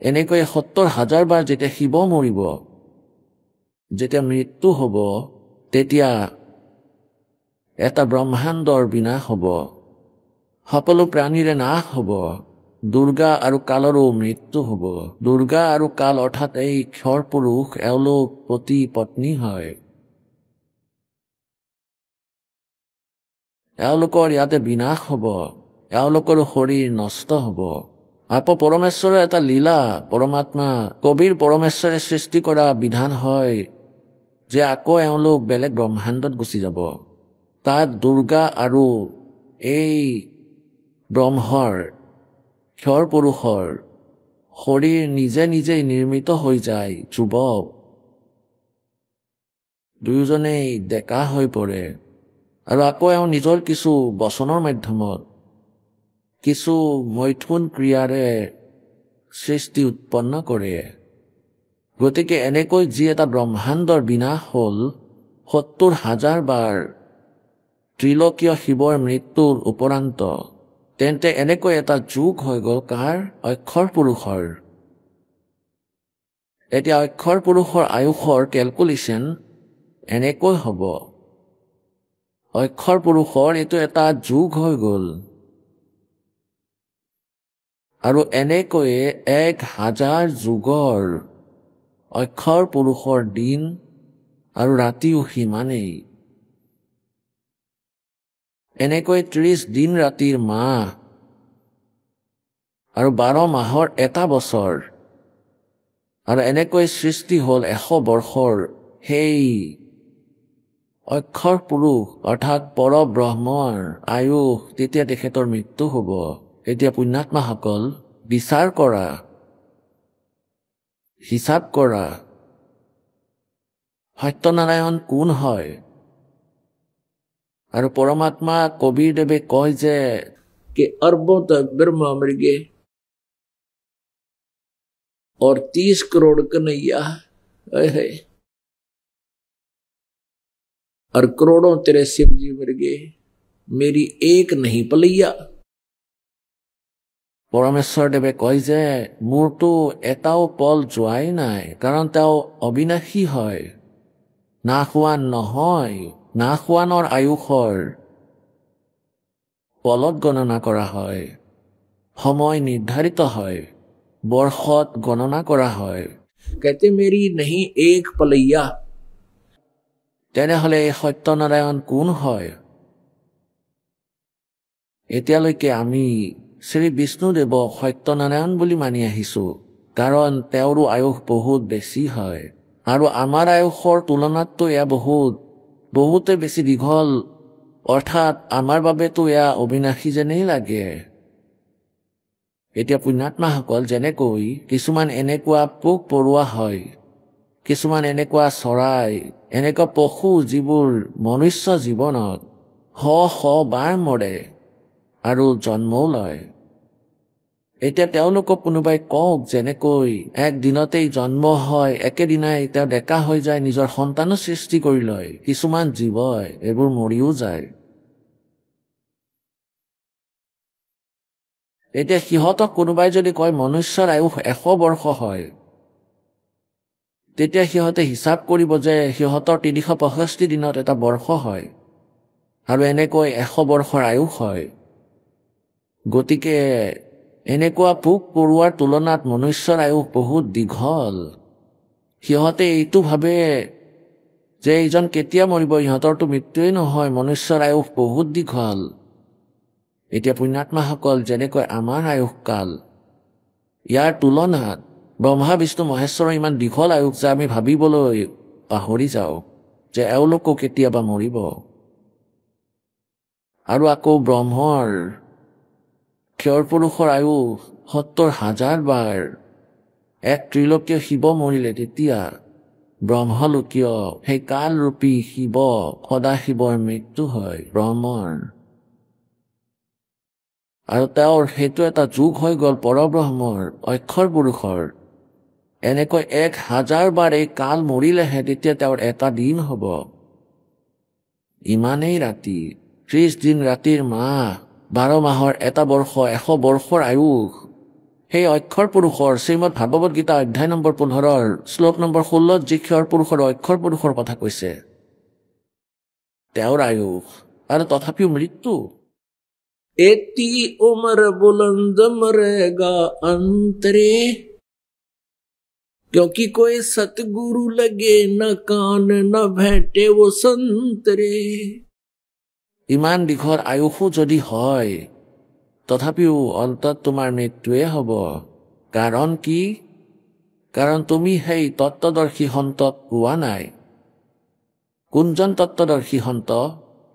D: এনেকৈ 70,000 বাৰ যেতিয়া শিৱ মৰিব, যেতিয়া মৃত্যু হ'ব, তেতিয়া এটা ব্ৰহ্মাণ্ডৰ বিনাশ হ'ব, সকলো প্ৰাণীৰে নাশ হ'ব। দুৰ্গা আৰু কালৰো মৃত্যু হ'ব। দুৰ্গা আৰু কাল অৰ্থাৎ এই ক্ষৰ পুৰুষ, এওঁলোক পতি পত্নী হয়। এওঁলোকৰ ইয়াতে বিনাশ হ'ব, এওঁলোকৰ শৰীৰ নষ্ট হ'ব। আকৌ পৰমেশ্বৰৰ এটা লীলা, পৰমাত্মা কবিৰ পৰমেশ্বৰে সৃষ্টি কৰা বিধান হয় যে আকৌ এওঁলোক বেলেগ ব্ৰহ্মাণ্ডত গুচি যাব। তাত দুৰ্গা আৰু এই ব্ৰহ্মৰ ক্ষৰ পুৰুষৰ শৰীৰ নিজে নিজেই নিৰ্মিত হৈ যায় যুৱক। দুয়োজনেই ডেকা হৈ পৰে আৰু আকৌ এওঁ নিজৰ কিছু বচনৰ মাধ্যমত কিছু মৈথুন ক্ৰিয়াৰে সৃষ্টি উৎপন্ন কৰে। গতিকে এনেকৈ যি এটা ব্ৰহ্মাণ্ডৰ বিনাশ হ'ল ৭০,০০০ বাৰ ত্ৰিলোকীয় শিৱৰ মৃত্যুৰ উপৰান্ত, তেন্তে এনেকৈ এটা যুগ হৈ গ'ল কাৰ? অক্ষৰ পুৰুষৰ। এতিয়া অক্ষৰ পুৰুষৰ আয়ুসৰ কেলকুলেশ্যন এনেকৈ হ'ব। অক্ষৰ পুৰুষৰ এইটো এটা যুগ হৈ গ'ল আৰু এনেকৈয়ে ১,০০০ যুগৰ অক্ষৰ পুৰুষৰ দিন আৰু ৰাতিও সিমানেই। এনেকৈ ৩০ দিন ৰাতিৰ মাহ আৰু ১২ মাহৰ এটা বছৰ আৰু এনেকৈ সৃষ্টি হ'ল ১০০ বৰ্ষৰ সেই অক্ষৰ পুৰুষ অৰ্থাৎ পৰব্ৰহ্মৰ আয়ুস। তেতিয়া তেখেতৰ মৃত্যু হ'ব। এতিয়া পুণ্যাত্মাসকল বিচাৰ কৰা, হিচাপ কৰা, সত্যনাৰায়ণ কোন হয়? আৰু পৰমাত্মা কবীৰদেৱে কয় যে कि अरबों तक ब्रह्मा मर गए और 30 करोड़ कन्हैया है और करोड़ों तेरे शिव जी मर गए, मेरी एक नहीं पलैया। পৰমেশ্বৰদেৱে কয় যে মোৰতো এটাও পল যোৱাই নাই, কাৰণ তেওঁ অবিনাশী হয়, নাশোৱান নহয়। নাশোৱানৰ আয়ুসৰ পলত গণনা কৰা হয়, সময় নিৰ্ধাৰিত হয়, বৰ্ষত গণনা কৰা হয়। कहते मेरी नहीं एक पलैया। তেনেহলে এই সত্যনাৰায়ণ কোন হয়? এতিয়ালৈকে আমি শ্ৰী বিষ্ণুদেৱক সত্যনাৰায়ণ বুলি মানি আহিছো, কাৰণ তেওঁৰো আয়ুস বহুত বেছি হয় আৰু আমাৰ আয়ুসৰ তুলনাততো এয়া বহুতে বেছি দীঘল, অৰ্থাৎ আমাৰ বাবেতো এয়া অবিনাশী যেনেই লাগে। এতিয়া পুণ্যাত্মাসকল, যেনেকৈ কিছুমান এনেকুৱা পোক পৰুৱা হয়, কিছুমান এনেকুৱা চৰাই, এনেকুৱা পশু যিবোৰ মনুষ্য জীৱনত শ বাৰ মৰে আৰু জন্মও লয়। এতিয়া তেওঁলোকক কোনোবাই কওক যেনেকৈ একদিনতেই জন্ম হয়, একেদিনাই তেওঁ ডেকা হৈ যায়, নিজৰ সন্তানো সৃষ্টি কৰি লয়। কিছুমান জীৱই এইবোৰ মৰিও যায়। এতিয়া সিহঁতক কোনোবাই যদি কয় মনুষ্যৰ আয়ুস ১০০ বৰ্ষ হয়, তেতিয়া সিহঁতে হিচাপ কৰিব যে সিহঁতৰ ৩৬৫ দিনত এটা বৰ্ষ হয় আৰু এনেকৈ ১০০ বৰ্ষৰ আয়ুস হয়। গতিকে এনেকুৱা পোক পৰুৱাৰ তুলনাত মনুষ্যৰ আয়ুস বহুত দীঘল। সিহঁতে এইটো ভাবে যে এইজন কেতিয়া মৰিব, ইহঁতৰতো মৃত্যুৱেই নহয়, মনুষ্যৰ আয়ুস বহুত দীঘল। এতিয়া পুণ্যাত্মাসকল, যেনেকৈ আমাৰ আয়ুসকাল, ইয়াৰ তুলনাত ব্ৰহ্মা বিষ্ণু মহেশ্বৰৰ ইমান দীঘল আয়ুস যে আমি ভাবিবলৈ পাহৰি যাওঁ যে এওঁলোকো কেতিয়াবা মৰিব। আৰু আকৌ ব্ৰহ্মৰ ক্ষৰ পুৰুষৰ আয়ুস ৭০,০০০ বাৰ। এক ত্ৰিলোকীয় শিৱ মৰিলে তেতিয়া ব্ৰহ্মলোকীয় সেই কালৰূপী শিৱ সদাশিৱৰ মৃত্যু হয় ব্ৰহ্মৰ, আৰু তেওঁৰ সেইটো এটা যুগ হৈ গ'ল পৰব্ৰহ্মৰ অক্ষৰ পুৰুষৰ। এনেকৈ ১,০০০ বাৰ এই কাল মৰিলেহে তেতিয়া তেওঁৰ এটা দিন হ'ব। ইমানেই ৰাতি, ৩০ দিন ৰাতিৰ মাহ, ১২ মাহৰ এটা বৰ্ষ, ১০০ বৰ্ষৰ আয়ুস। সেই অক্ষৰ পুৰুষৰ শ্ৰীমদ ভাগৱত গীতা অধ্যায় নম্বৰ ১৫ শ্লোক নম্বৰ ১৬ যি ক্ষৰ পুৰুষৰ অক্ষৰ পুৰুষৰ কথা কৈছে, তেওঁৰ আয়ুস, আৰু তথাপিও মৃত্যু। এতি উমৰ বুলন্দ মৰেগা অন্তৰে क्योंकि कोई सतगुरु लगे न कान न भेटे वो संतरे। ইমান দীঘল আয়ুসো যদি হয়, তথাপিও অন্তত তোমাৰ মৃত্যুৱে হ'ব। কাৰণ কি? কাৰণ তুমি সেই তত্ত্বদৰ্শী সন্তক পোৱা নাই। কোনজন তত্ত্বদৰ্শী সন্ত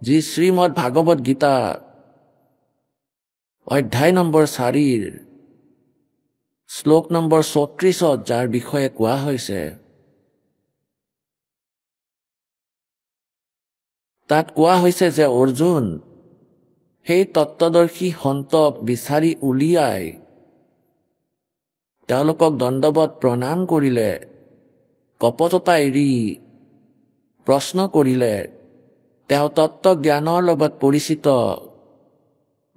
D: যি শ্ৰীমদ ভাগৱত গীতা অধ্যায় নম্বৰ 4 শ্লোক নম্বৰ 34 যাৰ বিষয়ে কোৱা হৈছে তাত কোৱা হৈছে যে অৰ্জুন সেই তত্ত্বদৰ্শী সন্তক বিচাৰি উলিয়াই তেওঁলোকক দণ্ডৱত প্ৰণাম কৰিলে কপটতা এৰি প্ৰশ্ন কৰিলে তেওঁ তত্ত্বজ্ঞানৰ লগত পৰিচিত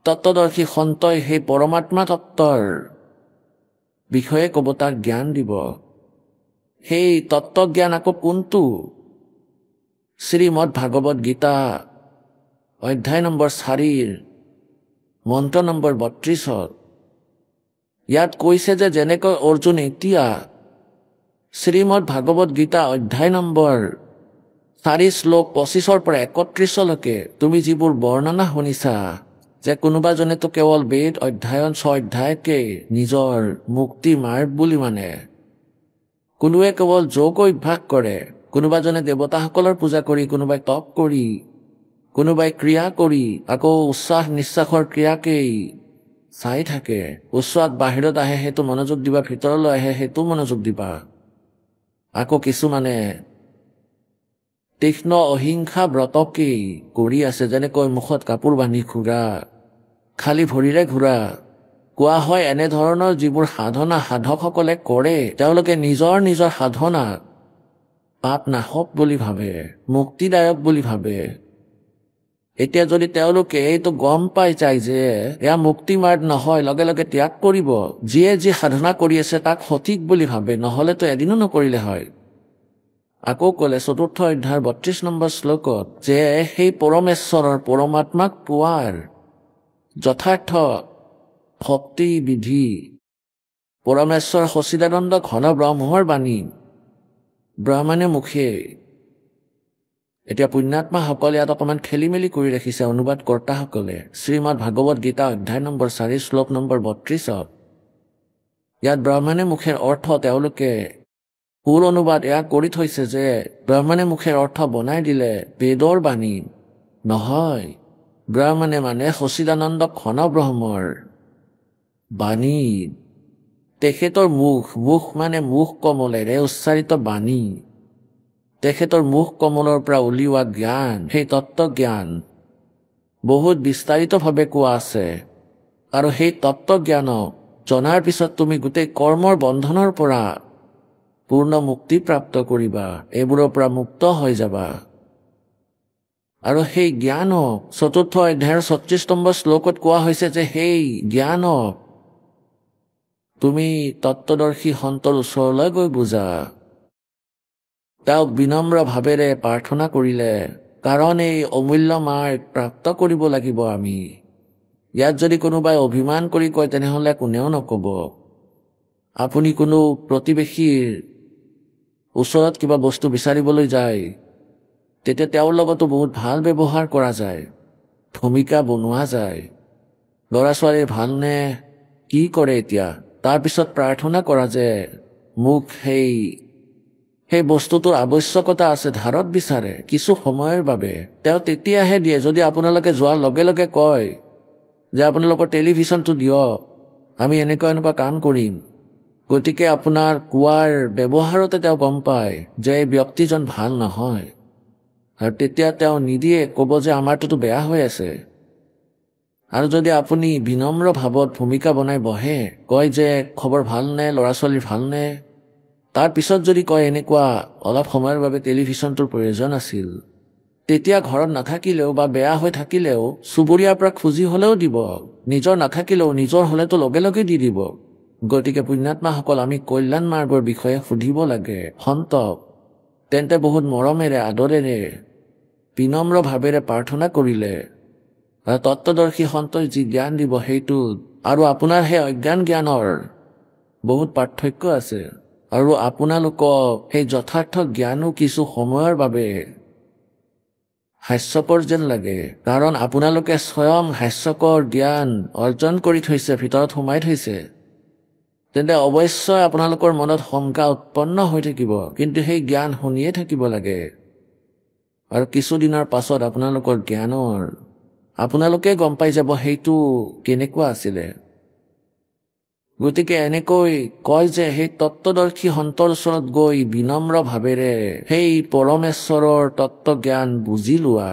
D: তত্ত্বদৰ্শী সন্তই সেই পৰমাত্মা তত্ত্বৰ বিষয়ে ক'ব তাক জ্ঞান দিব সেই তত্ত্বজ্ঞান আকৌ কোনটো শ্ৰীমদ ভাগৱত গীতা অধ্যায় নম্বৰ 4 মন্ত্ৰ নম্বৰ 32 ইয়াত কৈছে যে যেনেকৈ অৰ্জুন এতিয়া শ্ৰীমদ ভাগৱত গীতা অধ্যায় নম্বৰ 4 শ্লোক 25 পৰা 31 লৈকে তুমি যিবোৰ বৰ্ণনা শুনিছা যে কোনোবাজনে তো কেৱল বেদ অধ্যয়ন 6 অধ্যায়কে নিজৰ মুক্তি মাৰ্গ বুলি মানে কোনোৱে কেৱল যোগ অভ্যাস কৰে কোনোবাজনে দেৱতাসকলৰ পূজা কৰি কোনোবাই তপ কৰি কোনোবাই ক্ৰিয়া কৰি আকৌ উচ্ছ্বাস নিশ্বাসৰ ক্ৰিয়াকেই চাই থাকে উচ্ছ্বাস বাহিৰত আহে সেইটো মনোযোগ দিবা ভিতৰলৈ আহে সেইটো মনোযোগ দিবা আকৌ কিছুমানে তীক্ষ্ণ অহিংসা ব্ৰতকেই কৰি আছে যেনেকৈ মুখত কাপোৰ বান্ধি ঘূৰা খালি ভৰিৰে ঘূৰা কোৱা হয় এনেধৰণৰ যিবোৰ সাধনা সাধকসকলে কৰে তেওঁলোকে নিজৰ নিজৰ সাধনা পাপ নাশক বুলি ভাবে মুক্তিদায়ক বুলি ভাবে এতিয়া যদি তেওঁলোকে এইটো গম পাই যায় যে এয়া মুক্তি মাৰ্গ নহয় লগে লগে ত্যাগ কৰিব যিয়ে যি সাধনা কৰি আছে তাক সঠিক বুলি ভাবে নহলেতো এদিনো নকৰিলে হয় আকৌ ক'লে 4ৰ্থ অধ্যায়ৰ 32 নম্বৰ শ্লোকত যে সেই পৰমেশ্বৰৰ পৰমাত্মাক পোৱাৰ যথাৰ্থ ভক্তি বিধি পৰমেশ্বৰ সচিদানন্দ ঘন ব্ৰহ্মৰ বাণী ব্ৰাহ্মণে মুখে এতিয়া পুণ্যাত্মাসকলে ইয়াত অকণমান খেলি মেলি কৰি ৰাখিছে অনুবাদ কৰ্তাসকলে শ্ৰীমদ ভাগৱত গীতা অধ্যায় নম্বৰ 4 শ্লোক নম্বৰ 32 ইয়াত ব্ৰাহ্মণে মুখেৰ অৰ্থ তেওঁলোকে পূৰ অনুবাদ এয়া কৰি থৈছে যে ব্ৰাহ্মণে মুখেৰ অৰ্থ বনাই দিলে বেদৰ বাণী নহয় ব্ৰাহ্মণে মানে সচিদানন্দ ঘন ব্ৰহ্মৰ বাণী তেখেতৰ মুখ মানে মুখ কমলেৰে উচ্চাৰিত বাণী তেখেতৰ মুখ কমলৰ পৰা উলিওৱা জ্ঞান সেই তত্ত্বজ্ঞান বহুত বিস্তাৰিতভাৱে কোৱা আছে আৰু সেই তত্ত্বজ্ঞানক জনাৰ পিছত তুমি গোটেই কৰ্মৰ বন্ধনৰ পৰা পূৰ্ণ মুক্তি প্ৰাপ্ত কৰিবা এইবোৰৰ পৰা মুক্ত হৈ যাবা আৰু সেই জ্ঞানক 4ৰ্থ অধ্যায়ৰ 36 নম্বৰ শ্লোকত কোৱা হৈছে যে সেই জ্ঞানক তুমি তত্ত্বদৰ্শী সন্তৰ ওচৰলৈ গৈ বুজা তেওঁক বিনম্ৰ ভাৱেৰে প্ৰাৰ্থনা কৰিলে কাৰণ এই অমূল্য মাৰ্গ প্ৰাপ্ত কৰিব লাগিব আমি ইয়াত যদি কোনোবাই অভিমান কৰি কয় তেনেহলে কোনেও নকব আপুনি কোনো প্ৰতিবেশীৰ ওচৰত কিবা বস্তু বিচাৰিবলৈ যায় তেতিয়া তেওঁৰ লগতো বহুত ভাল ব্যৱহাৰ কৰা যায় ভূমিকা বনোৱা যায় ল'ৰা ছোৱালীৰ ভালনে কি কৰে এতিয়া তাৰপিছত প্ৰাৰ্থনা কৰা যে মোক সেই বস্তুটোৰ আৱশ্যকতা আছে ধাৰত বিচাৰে কিছু সময়ৰ বাবে তেওঁ তেতিয়াহে দিয়ে যদি আপোনালোকে যোৱাৰ লগে লগে কয় যে আপোনালোকৰ টেলিভিশ্যনটো দিয়ক আমি এনেকুৱা কাম কৰিম গতিকে আপোনাৰ কোৱাৰ ব্যৱহাৰতে তেওঁ গম পায় যে এই ব্যক্তিজন ভাল নহয় আৰু তেতিয়া তেওঁ নিদিয়ে ক'ব যে আমাৰটোতো বেয়া হৈ আছে আৰু যদি আপুনি বিনম্ৰ ভাৱত ভূমিকা বনাই বহে কয় যে খবৰ ভালনে ল'ৰা ছোৱালীৰ ভালনে তাৰ পিছত যদি কয় এনেকুৱা অলপ সময়ৰ বাবে টেলিভিশ্যনটোৰ প্ৰয়োজন আছিল তেতিয়া ঘৰত নাথাকিলেও বা বেয়া হৈ থাকিলেও চুবুৰীয়াৰ পৰা খুজি হলেও দিব নিজৰ নাথাকিলেও নিজৰ হলেতো লগে লগে দি দিব গতিকে পুণ্যাত্মাসকল আমি কল্যাণ মাৰ্গৰ বিষয়ে সুধিব লাগে সন্তক তেন্তে বহুত মৰমেৰে আদৰেৰে বিনম্ৰ ভাৱেৰে প্ৰাৰ্থনা কৰিলে আৰু তত্ত্বদৰ্শী সন্তই যি জ্ঞান দিব সেইটো আৰু আপোনাৰ সেই অজ্ঞান জ্ঞানৰ বহুত পাৰ্থক্য আছে আৰু আপোনালোকক সেই যথাৰ্থ জ্ঞানো কিছু সময়ৰ বাবে হাস্যকৰ যেন লাগে কাৰণ আপোনালোকে স্বয়ং হাস্যকৰ জ্ঞান অৰ্জন কৰি থৈছে ভিতৰত সোমাই থৈছে তেন্তে অৱশ্যই আপোনালোকৰ মনত শংকা উৎপন্ন হৈ থাকিব কিন্তু সেই জ্ঞান শুনিয়ে থাকিব লাগে আৰু কিছুদিনৰ পাছত আপোনালোকৰ জ্ঞানৰ আপোনালোকে গম পাই যাব সেইটো কেনেকুৱা আছিলে। গতিকে এনেকৈ কয় যে সেই তত্ত্বদৰ্শী সন্তৰ ওচৰত গৈ বিনম্ৰ ভাৱেৰে সেই পৰমেশ্বৰৰ তত্ত্বজ্ঞান বুজি লোৱা।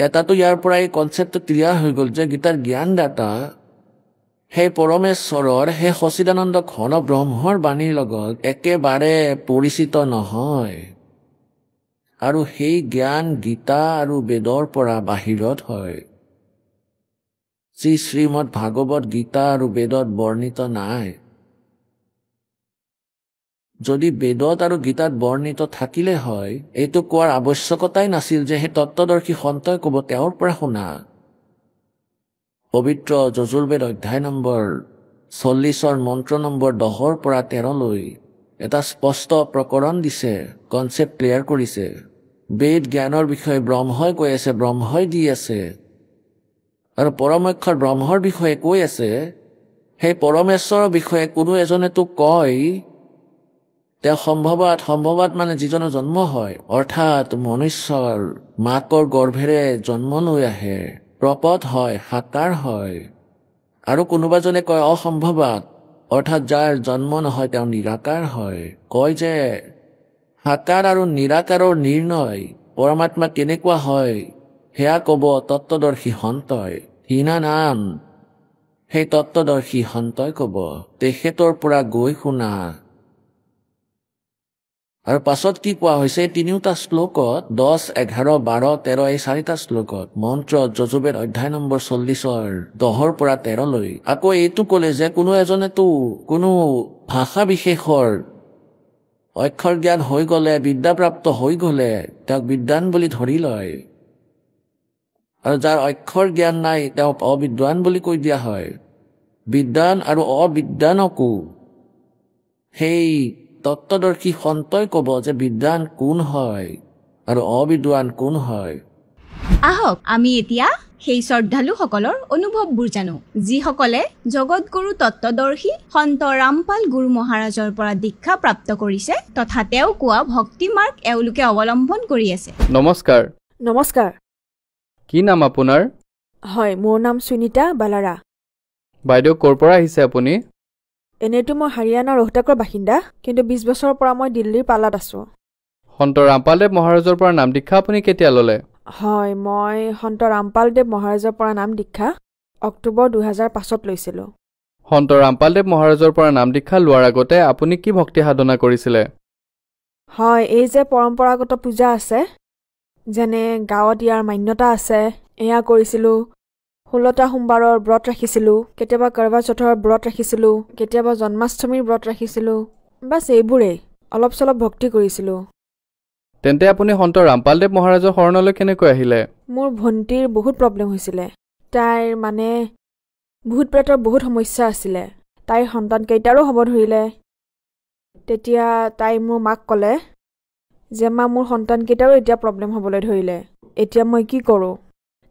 D: এটাতো ইয়াৰ পৰা এই কনচেপ্টটো ক্লিয়াৰ হৈ গ'ল যে গীতাৰ জ্ঞানদাতা সেই পৰমেশ্বৰৰ সেই সচিদানন্দ ঘন ব্ৰহ্মৰ বাণীৰ লগত একেবাৰে পৰিচিত নহয়, আৰু সেই জ্ঞান গীতা আৰু বেদৰ পৰা বাহিৰত হয়। শ্ৰীমদ ভাগৱত গীতা আৰু বেদত বৰ্ণিত নাই। যদি বেদত আৰু গীতাত বৰ্ণিত থাকিলে হয় এইটো কোৱাৰ আৱশ্যকতাই নাছিল যে সেই তত্ত্বদৰ্শী সন্তই ক'ব তেওঁৰ পৰা শুনা। পবিত্ৰ যজুৰ্বেদ অধ্যায় নম্বৰ 40 মন্ত্ৰ নম্বৰ 10 পৰা 13 এটা স্পষ্ট প্ৰকৰণ দিছে, কনচেপ্ট ক্লিয়াৰ কৰিছে। বেদ জ্ঞানৰ বিষয়ে ব্ৰহ্মই কৈ আছে, ব্ৰহ্মই দি আছে, আৰু পৰমক্ষৰ ব্ৰহ্মৰ বিষয়ে কৈ আছে। সেই পৰমেশ্বৰৰ বিষয়ে কোনো এজনে তো কয় তেওঁ সম্ভৱত মানে যিজনৰ জন্ম হয়, অৰ্থাৎ মনুষ্যৰ মাকৰ গৰ্ভেৰে জন্ম লৈ আহে, প্ৰপদ হয়, সাকাৰ হয়। আৰু কোনোবাজনে কয় অসম্ভৱত, অৰ্থাৎ যাৰ জন্ম নহয় তেওঁ নিৰাকাৰ হয়। কয় যে সাকাৰ আৰু নিৰাকাৰৰ নিৰ্ণয় পৰমাত্মা কেনেকুৱা হয় সেয়া ক'ব তত্ত্বদৰ্শী সন্তই। হীনা নাম সেই তত্ত্বদৰ্শী সন্তই ক'ব, তেখেতৰ পৰা গৈ শুনা। আৰু পাছত কি কোৱা হৈছে তিনিওটা শ্লোকত 10, 11, 12, 13 এই 4টা শ্লোকত মন্ত্ৰ যজুৰ্বেদ অধ্যায় নম্বৰ 40 10 পৰা 13 আকৌ এইটো ক'লে যে কোনো এজনেতো কোনো ভাষা বিশেষৰ অক্ষৰ জ্ঞান হৈ গ'লে, বিদ্যাপ্ৰাপ্ত হৈ গ'লে তেওঁক বিদ্বান বুলি ধৰি লয়, আৰু যাৰ অক্ষৰ জ্ঞান নাই তেওঁক অবিদ্বান বুলি কৈ দিয়া হয়। বিদ্বান আৰু অবিদ্বানকো সেই তত্ত্বদৰ্শী সন্তই ক'ব যে বিদ্বান কোন হয় আৰু অবিদ্বান কোন হয়।
E: আহক আমি এতিয়া সেই শ্ৰদ্ধালুসকলৰ অনুভৱবোৰ জানো যিসকলে জগতগুৰু তত্ত্বদৰ্শী সন্ত ৰামপাল গুৰু মহাৰাজৰ পৰা দীক্ষা প্ৰাপ্ত কৰিছে তথা তেওঁ কোৱা ভক্তি মাৰ্গ এওঁলোকে অৱলম্বন কৰি আছে।
F: নমস্কাৰ।
G: নমস্কাৰ।
F: কি নাম আপোনাৰ?
G: হয়, মোৰ নাম সুনীতা বালাৰা।
F: বাইদেউ ক'ৰ পৰা আহিছে আপুনি?
G: এনেতো মই হাৰিয়ানাৰ ৰোহটাকৰ বাসিন্দা, কিন্তু 20 বছৰৰ পৰা মই দিল্লীৰ পালাত আছোঁ।
F: সন্ত ৰামপালদেৱ মহাৰাজৰ পৰা নাম দীক্ষা আপুনি কেতিয়া ল'লে?
G: হয়, মই সন্ত ৰামপালদেৱ মহাৰাজৰ পৰা নাম দীক্ষা অক্টোবৰ 2005 লৈছিলোঁ।
F: সন্ত ৰামপালদেৱ মহাৰাজৰ পৰা নাম দীক্ষা লোৱাৰ আগতে আপুনি কি ভক্তি সাধনা কৰিছিলে?
G: হয়, এই যে পৰম্পৰাগত পূজা আছে, যেনে গাঁৱত ইয়াৰ মান্যতা আছে, এয়া কৰিছিলোঁ। 16টা সোমবাৰৰ ব্ৰত ৰাখিছিলোঁ, কেতিয়াবা কৰবা চৌথৰ ব্ৰত ৰাখিছিলোঁ, কেতিয়াবা জন্মাষ্টমীৰ ব্ৰত ৰাখিছিলোঁ। বাছ এইবোৰেই, অলপ চলপ ভক্তি কৰিছিলোঁ।
F: তেন্তে আপুনি সন্ত ৰামপালদেৱ মহাৰাজৰ শৰণলৈ কেনেকৈ আহিলে?
G: মোৰ ভণ্টিৰ বহুত প্ৰব্লেম হৈছিলে। তাইৰ মানে ভূত প্ৰেতৰ বহুত সমস্যা আছিলে। তাইৰ সন্তানকেইটাৰো হ'ব ধৰিলে। তেতিয়া তাই মোৰ মাক ক'লে যে মা, মোৰ সন্তানকেইটাৰো এতিয়া প্ৰব্লেম হ'বলৈ ধৰিলে, এতিয়া মই কি কৰোঁ?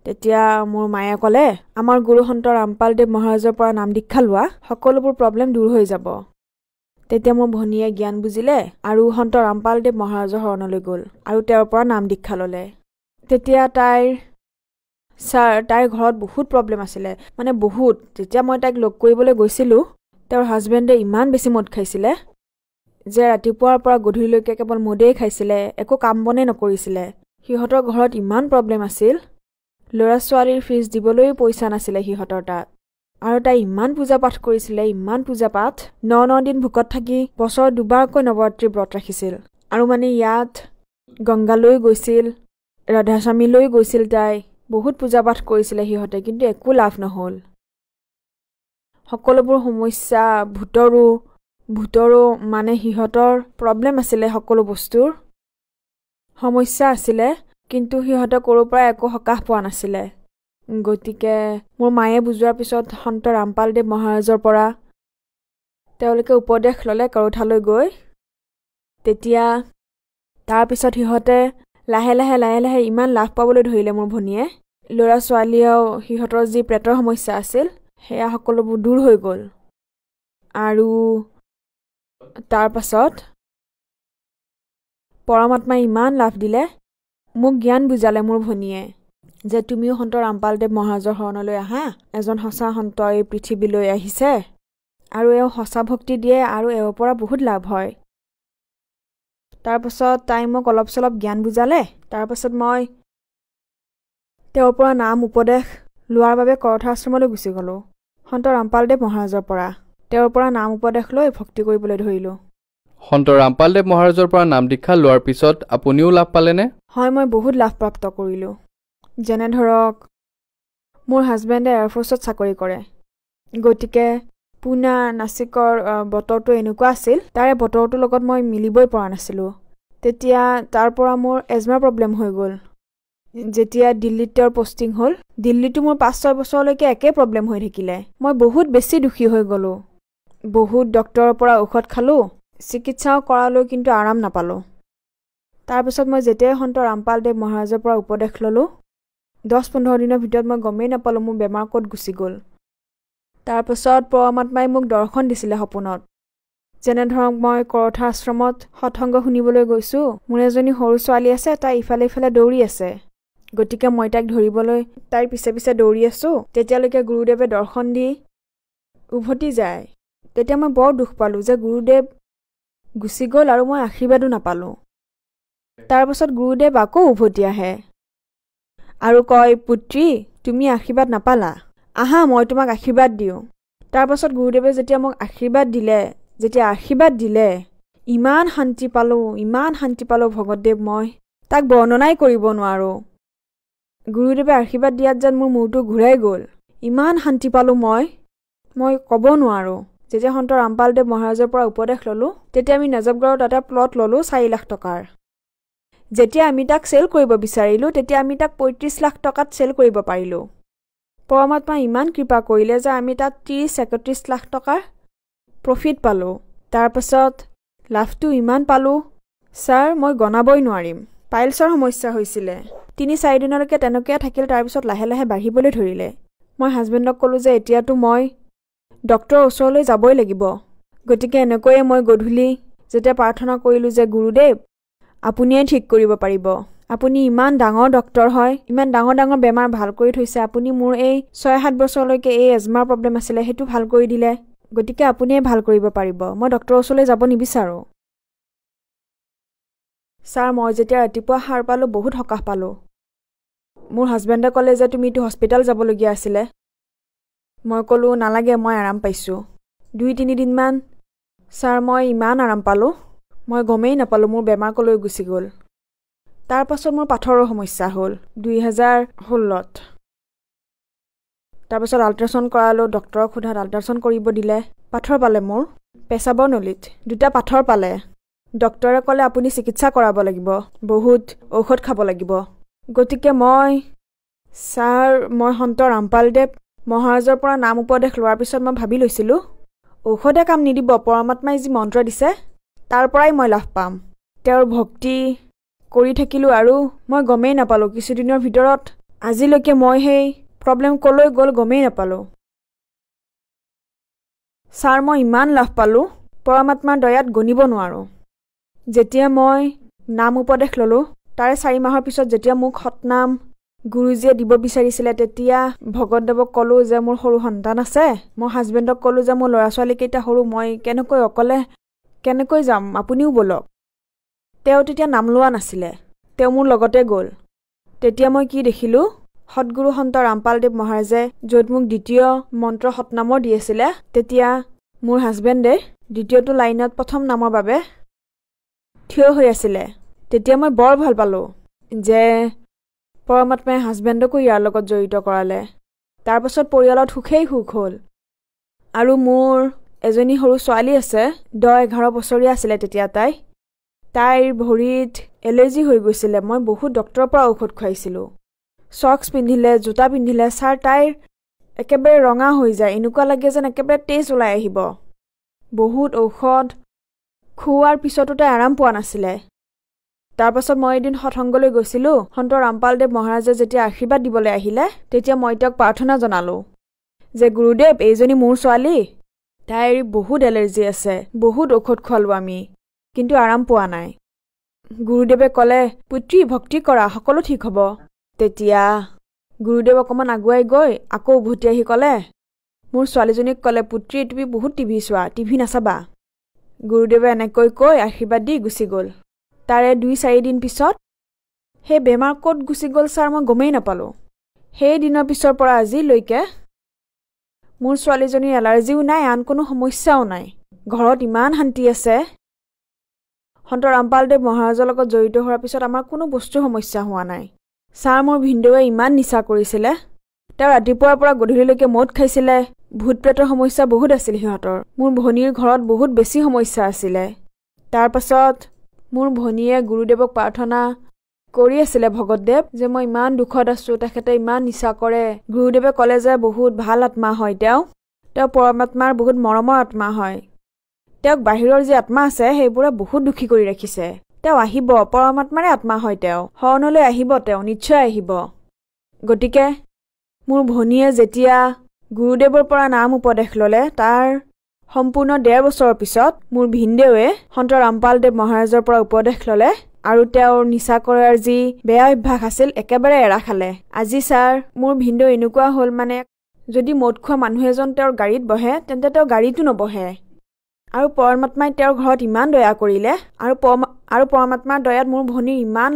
G: তেতিয়া মোৰ মায়ে ক'লে আমাৰ গুৰু সন্ত ৰামপালদেৱ মহাৰাজৰ পৰা নাম দীক্ষা লোৱা, সকলোবোৰ প্ৰব্লেম দূৰ হৈ যাব। তেতিয়া মোৰ ভনীয়ে জ্ঞান বুজিলে আৰু সন্ত ৰামপালদেৱ মহাৰাজৰ শৰণলৈ গ'ল আৰু তেওঁৰ পৰা নাম দীক্ষা ল'লে। তেতিয়া তাইৰ ঘৰত বহুত প্ৰব্লেম আছিলে, মানে বহুত। যেতিয়া মই তাইক লগ কৰিবলৈ গৈছিলোঁ, তেওঁৰ হাজবেণ্ডে ইমান বেছি মদ খাইছিলে যে ৰাতিপুৱাৰ পৰা গধূলিলৈকে কেৱল মদেই খাইছিলে, একো কাম বনেই নকৰিছিলে। সিহঁতৰ ঘৰত ইমান প্ৰব্লেম আছিল, ল'ৰা ছোৱালীৰ ফিজ দিবলৈও পইচা নাছিলে সিহঁতৰ তাত। আৰু তাই ইমান পূজা পাঠ কৰিছিলে, ইমান পূজা পাঠ, 9 দিন ভোকত থাকি বছৰত 2বাৰকৈ নৱৰাত্ৰি ব্ৰত ৰাখিছিল। আৰু মানে ইয়াত গংগালৈ গৈছিল, ৰাধাস্বামীলৈ গৈছিল, তাই বহুত পূজা পাঠ কৰিছিলে সিহঁতে, কিন্তু একো লাভ নহ'ল। সকলোবোৰ সমস্যা ভূতৰো মানে সিহঁতৰ প্ৰব্লেম আছিলে, সকলো বস্তুৰ সমস্যা আছিলে, কিন্তু সিহঁতে ক'ৰ পৰা একো সকাহ পোৱা নাছিলে। গতিকে মোৰ মায়ে বুজোৱাৰ পিছত সন্ত ৰামপালদেৱ মহাৰাজৰ পৰা তেওঁলোকে উপদেশ ল'লে কৰোঠালৈ গৈ। তেতিয়া তাৰপিছত সিহঁতে লাহে লাহে ইমান লাভ পাবলৈ ধৰিলে মোৰ ভনীয়ে। ল'ৰা ছোৱালীয়েও সিহঁতৰ যি পেটৰ সমস্যা আছিল সেয়া সকলোবোৰ দূৰ হৈ গ'ল। আৰু তাৰ পাছত পৰমাত্মাই ইমান লাভ দিলে মোক জ্ঞান বুজালে মোৰ ভনীয়ে যে তুমিও সন্ত ৰামপালদেৱ মহাৰাজৰ শৰণলৈ আহা এজন সঁচা সন্ত এই পৃথিৱীলৈ আহিছে আৰু এওঁ সঁচা ভক্তি দিয়ে আৰু এওঁৰ পৰা বহুত লাভ হয় তাৰপাছত তাই মোক অলপ চলপ জ্ঞান বুজালে তাৰপাছত মই তেওঁৰ পৰা নাম উপদেশ লোৱাৰ বাবে কৰথা আশ্ৰমলৈ গুচি গ'লোঁ সন্ত ৰামপালদেৱ মহাৰাজৰ পৰা তেওঁৰ পৰা নাম উপদেশ লৈ ভক্তি কৰিবলৈ ধৰিলোঁ
F: সন্ত ৰামপালদেৱ মহাৰাজৰ পৰা নাম দীক্ষা লোৱাৰ পিছত আপুনিও লাভ পালেনে
G: হয় মই বহুত লাভ প্ৰাপ্ত কৰিলোঁ যেনে ধৰক মোৰ হাজবেণ্ডে এয়াৰফ'ৰ্চত চাকৰি কৰে গতিকে পুনা নাছিকৰ বতৰটো এনেকুৱা আছিল তাৰে বতৰটোৰ লগত মই মিলিবই পৰা নাছিলোঁ তেতিয়া তাৰ পৰা মোৰ এজমাৰ প্ৰব্লেম হৈ গ'ল যেতিয়া দিল্লীত তেওঁৰ পষ্টিং হ'ল দিল্লীটো মোৰ 5-6 বছৰলৈকে একে প্ৰব্লেম হৈ থাকিলে মই বহুত বেছি দুখী হৈ গ'লোঁ বহুত ডক্তৰৰ পৰা ঔষধ খালোঁ চিকিৎসাও কৰালৈ কিন্তু আৰাম নাপালোঁ তাৰপিছত মই যেতিয়াই সন্ত ৰামপালদেৱ মহাৰাজৰ পৰা উপদেশ ল'লোঁ 10-15 দিনৰ ভিতৰত মই গমেই নাপালোঁ মোৰ বেমাৰ ক'ত গুচি গ'ল তাৰপিছত পৰমাত্মাই মোক দৰ্শন দিছিলে সপোনত যেনে ধৰক মই কৰথা আশ্ৰমত সৎসংগ শুনিবলৈ গৈছোঁ মোৰ এজনী সৰু ছোৱালী আছে তাই ইফালে ইফালে দৌৰি আছে গতিকে মই তাইক ধৰিবলৈ তাইৰ পিছে পিছে দৌৰি আছোঁ তেতিয়ালৈকে গুৰুদেৱে দৰ্শন দি উভতি যায় তেতিয়া মই বৰ দুখ পালোঁ যে গুৰুদেৱ গুচি গ'ল আৰু মই আশীৰ্বাদো নাপালোঁ তাৰপাছত গুৰুদেৱ আকৌ উভতি আহে আৰু কয় পুত্ৰী তুমি আশীৰ্বাদ নাপালা আহা মই তোমাক আশীৰ্বাদ দিওঁ তাৰপাছত গুৰুদেৱে যেতিয়া মোক আশীৰ্বাদ দিলে ইমান শান্তি পালোঁ ভগতদেৱ মই তাক বৰ্ণনাই কৰিব নোৱাৰোঁ গুৰুদেৱে আশীৰ্বাদ দিয়াত যেন মোৰ মূৰটো ঘূৰাই গ'ল ইমান শান্তি পালোঁ মই ক'ব নোৱাৰোঁ যেতিয়া সন্ত ৰামপালদেৱ মহাৰাজৰ পৰা উপদেশ ল'লোঁ তেতিয়া আমি নজফগড়ত এটা প্লট ল'লোঁ 4 লাখ টকাৰ যেতিয়া আমি তাক চেল কৰিব বিচাৰিলোঁ তেতিয়া আমি তাক 35 লাখ টকাত চেল কৰিব পাৰিলোঁ পৰমাত্মা ইমান কৃপা কৰিলে যে আমি তাত 30-31 লাখ টকাৰ প্ৰফিট পালোঁ তাৰপাছত লাভটো ইমান পালোঁ ছাৰ মই গণাবই নোৱাৰিম পাইলছৰ সমস্যা হৈছিলে 3-4 দিনলৈকে তেনেকৈ থাকিল তাৰপিছত লাহে লাহে বাঢ়িবলৈ ধৰিলে মই হাজবেণ্ডক ক'লোঁ যে এতিয়াতো মই ডক্তৰৰ ওচৰলৈ যাবই লাগিব গতিকে এনেকৈয়ে মই গধূলি যেতিয়া প্ৰাৰ্থনা কৰিলোঁ যে গুৰুদেৱ আপুনিয়ে ঠিক কৰিব পাৰিব আপুনি ইমান ডাঙৰ ডক্তৰ হয় ইমান ডাঙৰ ডাঙৰ বেমাৰ ভাল কৰি থৈছে আপুনি মোৰ এই 6-7 বছৰলৈকে এই এজমাৰ প্ৰব্লেম আছিলে সেইটো ভাল কৰি দিলে গতিকে আপুনিয়ে ভাল কৰিব পাৰিব মই ডক্তৰৰ ওচৰলৈ যাব নিবিচাৰোঁ ছাৰ মই যেতিয়া ৰাতিপুৱা সাৰ পালোঁ বহুত সকাহ পালোঁ মোৰ হাজবেণ্ডে ক'লে যে তুমিতো হস্পিটেল যাবলগীয়া আছিলে মই ক'লোঁ নালাগে মই আৰাম পাইছোঁ 2-3 দিনমান ছাৰ মই ইমান আৰাম পালোঁ মই গমেই নাপালোঁ মোৰ বেমাৰ ক'লৈ গুচি গ'ল তাৰপাছত মোৰ পাথৰৰ সমস্যা হ'ল 2016ত তাৰপাছত আল্ট্ৰাছাউণ্ড কৰালোঁ ডক্তৰক সোধাত আল্ট্ৰাছাউণ্ড কৰিব দিলে পাথৰ পালে মোৰ পেচাবৰ নলীত 2টা পাথৰ পালে ডক্তৰে ক'লে আপুনি চিকিৎসা কৰাব লাগিব বহুত ঔষধ খাব লাগিব গতিকে মই সন্ত ৰামপালদেৱ মহাৰাজৰ পৰা নাম উপদেশ লোৱাৰ পিছত মই ভাবি লৈছিলোঁ ঔষধে কাম নিদিব পৰমাত্মাই যি মন্ত্ৰ দিছে তাৰ পৰাই মই লাভ পাম তেওঁৰ ভক্তি কৰি থাকিলোঁ আৰু মই গমেই নাপালোঁ কিছুদিনৰ ভিতৰত আজিলৈকে মই সেই প্ৰব্লেম ক'লৈ গ'ল গমেই নাপালোঁ ছাৰ মই ইমান লাভ পালোঁ পৰমাত্মাৰ দয়াত গণিব নোৱাৰোঁ যেতিয়া মই নাম উপদেশ ল'লোঁ তাৰে 4 মাহৰ পিছত যেতিয়া মোক সতনাম গুৰুজীয়ে দিব বিচাৰিছিলে তেতিয়া ভগতদেৱক ক'লোঁ যে মোৰ সৰু সন্তান আছে মই হাজবেণ্ডক ক'লোঁ যে মোৰ ল'ৰা ছোৱালীকেইটা সৰু মই কেনেকৈ যাম আপুনিও বলক তেওঁ তেতিয়া নাম লোৱা নাছিলে তেওঁ মোৰ লগতে গ'ল তেতিয়া মই কি দেখিলোঁ সৎগুৰু সন্ত ৰামপালদেৱ মহাৰাজে য'ত মোক দ্বিতীয় মন্ত্ৰ সতনামৰ দি আছিলে তেতিয়া মোৰ হাজবেণ্ডে দ্বিতীয়টো লাইনত প্ৰথম নামৰ বাবে থিয় হৈ আছিলে তেতিয়া মই বৰ ভাল পালোঁ যে পৰমাত্মাই হাজবেণ্ডকো ইয়াৰ লগত জড়িত কৰালে তাৰপাছত পৰিয়ালত সুখেই সুখ হ'ল আৰু মোৰ এজনী সৰু ছোৱালী আছে 10-11 বছৰীয়া আছিলে তেতিয়া তাইৰ ভৰিত এলাৰ্জি হৈ গৈছিলে মই বহুত ডক্তৰৰ পৰা ঔষধ খুৱাইছিলোঁ চক্স পিন্ধিলে জোতা পিন্ধিলে ছাৰ তাইৰ একেবাৰে ৰঙা হৈ যায় এনেকুৱা লাগে যেন একেবাৰে তেজ ওলাই আহিব বহুত ঔষধ খুওৱাৰ পিছতো তাই আৰাম পোৱা নাছিলে তাৰপাছত মই এদিন সৎসংগলৈ গৈছিলোঁ সন্ত ৰামপালদেৱ মহাৰাজে যেতিয়া আশীৰ্বাদ দিবলৈ আহিলে তেতিয়া মই তেওঁক প্ৰাৰ্থনা জনালোঁ যে গুৰুদেৱ এইজনী মোৰ ছোৱালী তাইৰ বহুত এলাৰ্জি আছে বহুত ঔষধ খুৱালোঁ আমি কিন্তু আৰাম পোৱা নাই গুৰুদেৱে ক'লে, পুত্ৰী ভক্তি কৰা, সকলো ঠিক হ'ব। তেতিয়া গুৰুদেৱ অকণমান আগুৱাই গৈ আকৌ উভতি আহি ক'লে, মোৰ ছোৱালীজনীক ক'লে, পুত্ৰী তুমি বহুত টিভি চোৱা, টিভি নাচাবা। গুৰুদেৱে এনেকৈ কৈ আশীৰ্বাদ দি গুচি গ'ল। তাৰে 2-4 দিন পিছত সেই বেমাৰ ক'ত গুচি গ'ল ছাৰ মই গমেই নাপালোঁ। সেই দিনৰ পিছৰ পৰা আজিলৈকে মোৰ ছোৱালীজনীৰ এলাৰ্জিও নাই, আন কোনো সমস্যাও নাই। ঘৰত ইমান শান্তি আছে। সন্ত ৰামপালদেৱ মহাৰাজৰ লগত জড়িত হোৱাৰ পিছত আমাৰ কোনো বস্তুৰ সমস্যা হোৱা নাই। ছাৰ মোৰ ভিনদেউৱে ইমান নিচা কৰিছিলে, তেওঁ ৰাতিপুৱাৰ পৰা গধূলিলৈকে মদ খাইছিলে, ভূত প্ৰেতৰ সমস্যা বহুত আছিল সিহঁতৰ। মোৰ ভনীৰ ঘৰত বহুত বেছি সমস্যা আছিলে। তাৰ পাছত মোৰ ভনীয়ে গুৰুদেৱক প্ৰাৰ্থনা কৰি আছিলে ভগতদেৱ যে মই ইমান দুখত আছোঁ, তেখেতে ইমান নিচা কৰে। গুৰুদেৱে ক'লে যে বহুত ভাল আত্মা হয় তেওঁ পৰমাত্মাৰ বহুত মৰমৰ আত্মা হয়। তেওঁক বাহিৰৰ যি আত্মা আছে সেইবোৰে বহুত দুখী কৰি ৰাখিছে। তেওঁ আহিব, পৰমাত্মাৰে আত্মা হয়, তেওঁ শৰণলৈ আহিব, তেওঁ নিশ্চয় আহিব। গতিকে মোৰ ভনীয়ে যেতিয়া গুৰুদেৱৰ পৰা নাম উপদেশ ল'লে, তাৰ সম্পূৰ্ণ 1.5 বছৰৰ পিছত মোৰ ভিনদেৱে সন্ত ৰামপালদেৱ মহাৰাজৰ পৰা উপদেশ ল'লে আৰু তেওঁৰ নিচা কৰাৰ যি বেয়া অভ্যাস আছিল একেবাৰে এৰা খালে। আজি ছাৰ মোৰ ভিনদেউ এনেকুৱা হ'ল, মানে যদি মদ খোৱা মানুহ এজন তেওঁৰ গাড়ীত বহে তেন্তে তেওঁ গাড়ীতো নবহে। আৰু পৰমাত্মাই তেওঁৰ ঘৰত ইমান দয়া কৰিলে আৰু পৰমাত্মাৰ দয়াত মোৰ ভনীৰ ইমান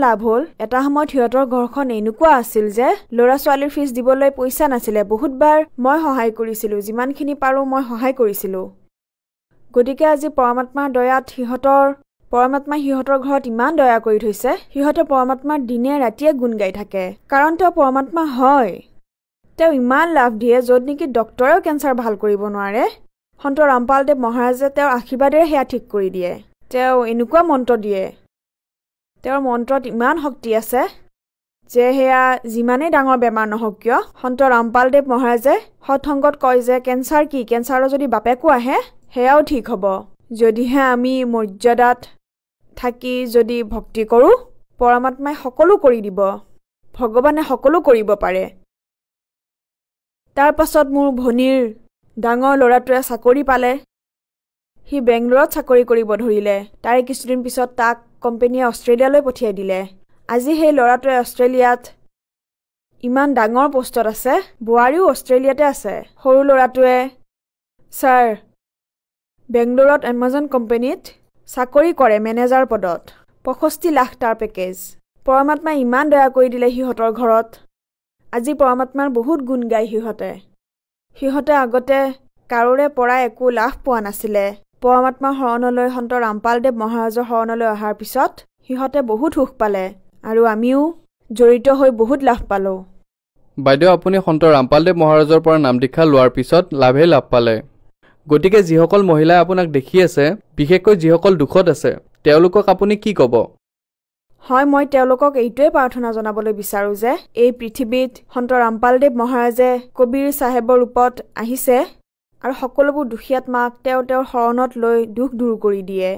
G: লাভ হ'ল। এটা সময়ত সিহঁতৰ ঘৰখন এনেকুৱা আছিল যে ল'ৰা ছোৱালীৰ ফিজ দিবলৈ পইচা নাছিলে। বহুতবাৰ মই সহায় কৰিছিলোঁ, যিমানখিনি পাৰোঁ মই সহায় কৰিছিলোঁ। গতিকে আজি পৰমাত্মাৰ দয়াত পৰমাত্মাই সিহঁতৰ ঘৰত ইমান দয়া কৰি থৈছে, সিহঁতে পৰমাত্মাৰ দিনে ৰাতিয়ে গুণ গাই থাকে। কাৰণ তেওঁ পৰমাত্মা হয়। তেওঁ ইমান লাভ দিয়ে, য'ত নেকি ডক্তৰেও কেঞ্চাৰ ভাল কৰিব নোৱাৰে। সন্ত ৰামপালদেৱ মহাৰাজে তেওঁৰ আশীৰ্বাদেৰে সেয়া ঠিক কৰি দিয়ে। তেওঁ এনেকুৱা মন্ত্ৰ দিয়ে, তেওঁৰ মন্ত্ৰত ইমান শক্তি আছে যে সেয়া যিমানেই ডাঙৰ বেমাৰ নহওক কিয়, সন্ত ৰামপালদেৱ মহাৰাজে সৎসংগত কয় যে কেঞ্চাৰ কি, কেঞ্চাৰৰ যদি বাপেকো আহে সেয়াও ঠিক হ'ব। যদিহে আমি মৰ্যাদাত থাকি যদি ভক্তি কৰোঁ, পৰমাত্মাই সকলো কৰি দিব, ভগৱানে সকলো কৰিব পাৰে। তাৰ পাছত মোৰ ভনীৰ ডাঙৰ ল'ৰাটোৱে চাকৰি পালে। সি বেংগলোৰত চাকৰি কৰিব ধৰিলে। তাৰে কিছুদিন পিছত তাক কোম্পানীয়ে অষ্ট্ৰেলিয়ালৈ পঠিয়াই দিলে। আজি সেই ল'ৰাটোৱে অষ্ট্ৰেলিয়াত ইমান ডাঙৰ পোষ্টত আছে, বোৱাৰীও অষ্ট্ৰেলিয়াতে আছে। সৰু ল'ৰাটোৱে ছাৰ বেংগলোৰত এমাজন কোম্পানীত চাকৰি কৰে মেনেজাৰ পদত, 65 লাখ তাৰ পেকেজ। পৰমাত্মাই ইমান দয়া কৰি দিলে সিহঁতৰ ঘৰত। আজি পৰমাত্মাৰ বহুত গুণ গায় সিহঁতে আগতে কাৰোৰে পৰা একো লাভ পোৱা নাছিলে। পৰমাত্মাৰ শৰণলৈ সন্ত ৰামপালদেৱ মহাৰাজৰ শৰণলৈ অহাৰ পিছত সিহঁতে বহুত সুখ পালে আৰু আমিও জড়িত হৈ বহুত লাভ পালোঁ।
F: বাইদেউ, আপুনি সন্ত ৰামপালদেৱ মহাৰাজৰ পৰা নাম দীক্ষা লোৱাৰ পিছত লাভেই লাভ পালে। গতিকে যিসকল মহিলাই আপোনাক দেখি আছে, বিশেষকৈ যিসকল দুখত আছে, তেওঁলোকক আপুনি কি ক'ব?
G: হয়, মই তেওঁলোকক এইটোৱে প্ৰাৰ্থনা জনাবলৈ বিচাৰোঁ যে এই পৃথিৱীত সন্ত ৰামপালদেৱ মহাৰাজে কবীৰ চাহেবৰ ৰূপত আহিছে আৰু সকলোবোৰ দুখী আত্মাক তেওঁৰ শৰণত লৈ দুখ দূৰ কৰি দিয়ে।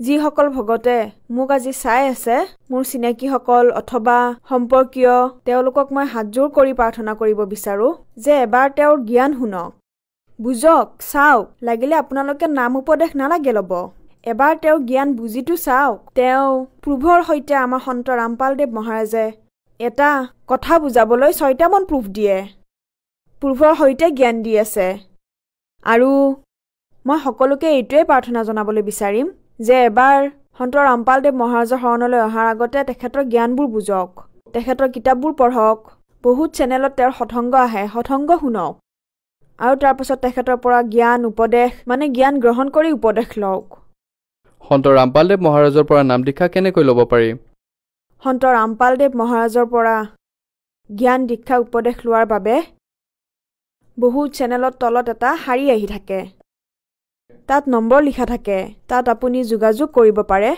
G: যিসকল ভগতে মোক আজি চাই আছে, মোৰ চিনাকীসকল অথবা সম্পৰ্কীয়, তেওঁলোকক মই হাতজোৰ কৰি প্ৰাৰ্থনা কৰিব বিচাৰোঁ যে এবাৰ তেওঁৰ জ্ঞান শুনক, বুজক, চাওক। লাগিলে আপোনালোকে নাম উপদেশ নালাগে ল'ব, এবাৰ তেওঁৰ জ্ঞান বুজিটো চাওক। তেওঁ প্ৰুভৰ সৈতে আমাৰ সন্ত ৰামপালদেৱ মহাৰাজে এটা কথা বুজাবলৈ 6টামান প্ৰুফ দিয়ে, প্ৰুভৰ সৈতে জ্ঞান দি আছে। আৰু মই সকলোকে এইটোৱে প্ৰাৰ্থনা জনাবলৈ বিচাৰিম যে এবাৰ সন্ত ৰামপালদেৱ মহাৰাজৰ শৰণলৈ অহাৰ আগতে তেখেতৰ জ্ঞানবোৰ বুজক, তেখেতৰ কিতাপবোৰ পঢ়ক, বহুত চেনেলত তেওঁৰ সৎসংগ আহে, সৎসংগ শুনক আৰু তাৰ পাছত তেখেতৰ পৰা জ্ঞান উপদেশ জ্ঞান গ্ৰহণ কৰি উপদেশ লওক।
F: সন্ত ৰামপালদেৱ মহাৰাজৰ পৰা নাম দীক্ষা কেনেকৈ ল'ব পাৰি?
G: সন্ত ৰামপালদেৱ মহাৰাজৰ পৰা জ্ঞান দীক্ষা উপদেশ লোৱাৰ বাবে বহুত চেনেলত তলত এটা শাৰী আহি থাকে, তাত নম্বৰ লিখা থাকে, তাত আপুনি যোগাযোগ কৰিব পাৰে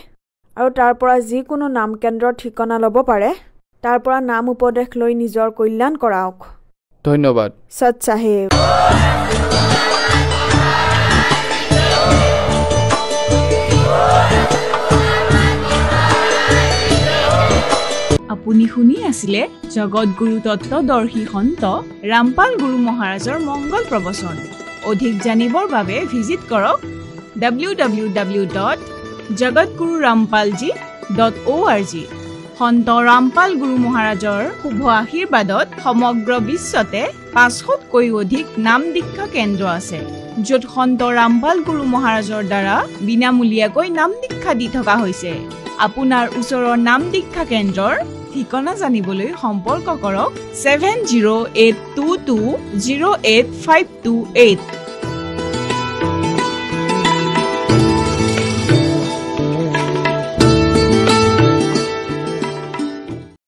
G: আৰু তাৰ পৰা যিকোনো নাম কেন্দ্ৰৰ ঠিকনা ল'ব পাৰে, তাৰ পৰা নাম উপদেশ লৈ নিজৰ কল্যাণ কৰাওক।
F: ধন্যবাদ।
G: সৎ চাহেব।
E: আপুনি শুনি আছিলে জগতগুৰু তত্ত্বদৰ্শী সন্ত ৰামপাল গুৰু মহাৰাজৰ মংগল প্ৰবচন। অধিক জানিবৰ বাবে ভিজিট কৰক www.rampalguru.org জগতগুৰু ৰামপালজী.org। সন্ত ৰামপাল গুৰু মহাৰাজৰ শুভ আশীৰ্বাদত সমগ্ৰ বিশ্বতে 500তকৈ অধিক নাম দীক্ষা কেন্দ্ৰ আছে, য'ত সন্ত ৰামপাল গুৰু মহাৰাজৰ দ্বাৰা বিনামূলীয়াকৈ নাম দীক্ষা দি থকা হৈছে। আপোনাৰ ওচৰৰ নাম দীক্ষা কেন্দ্ৰৰ ঠিকনা জানিবলৈ সম্পৰ্ক কৰক 7082208528।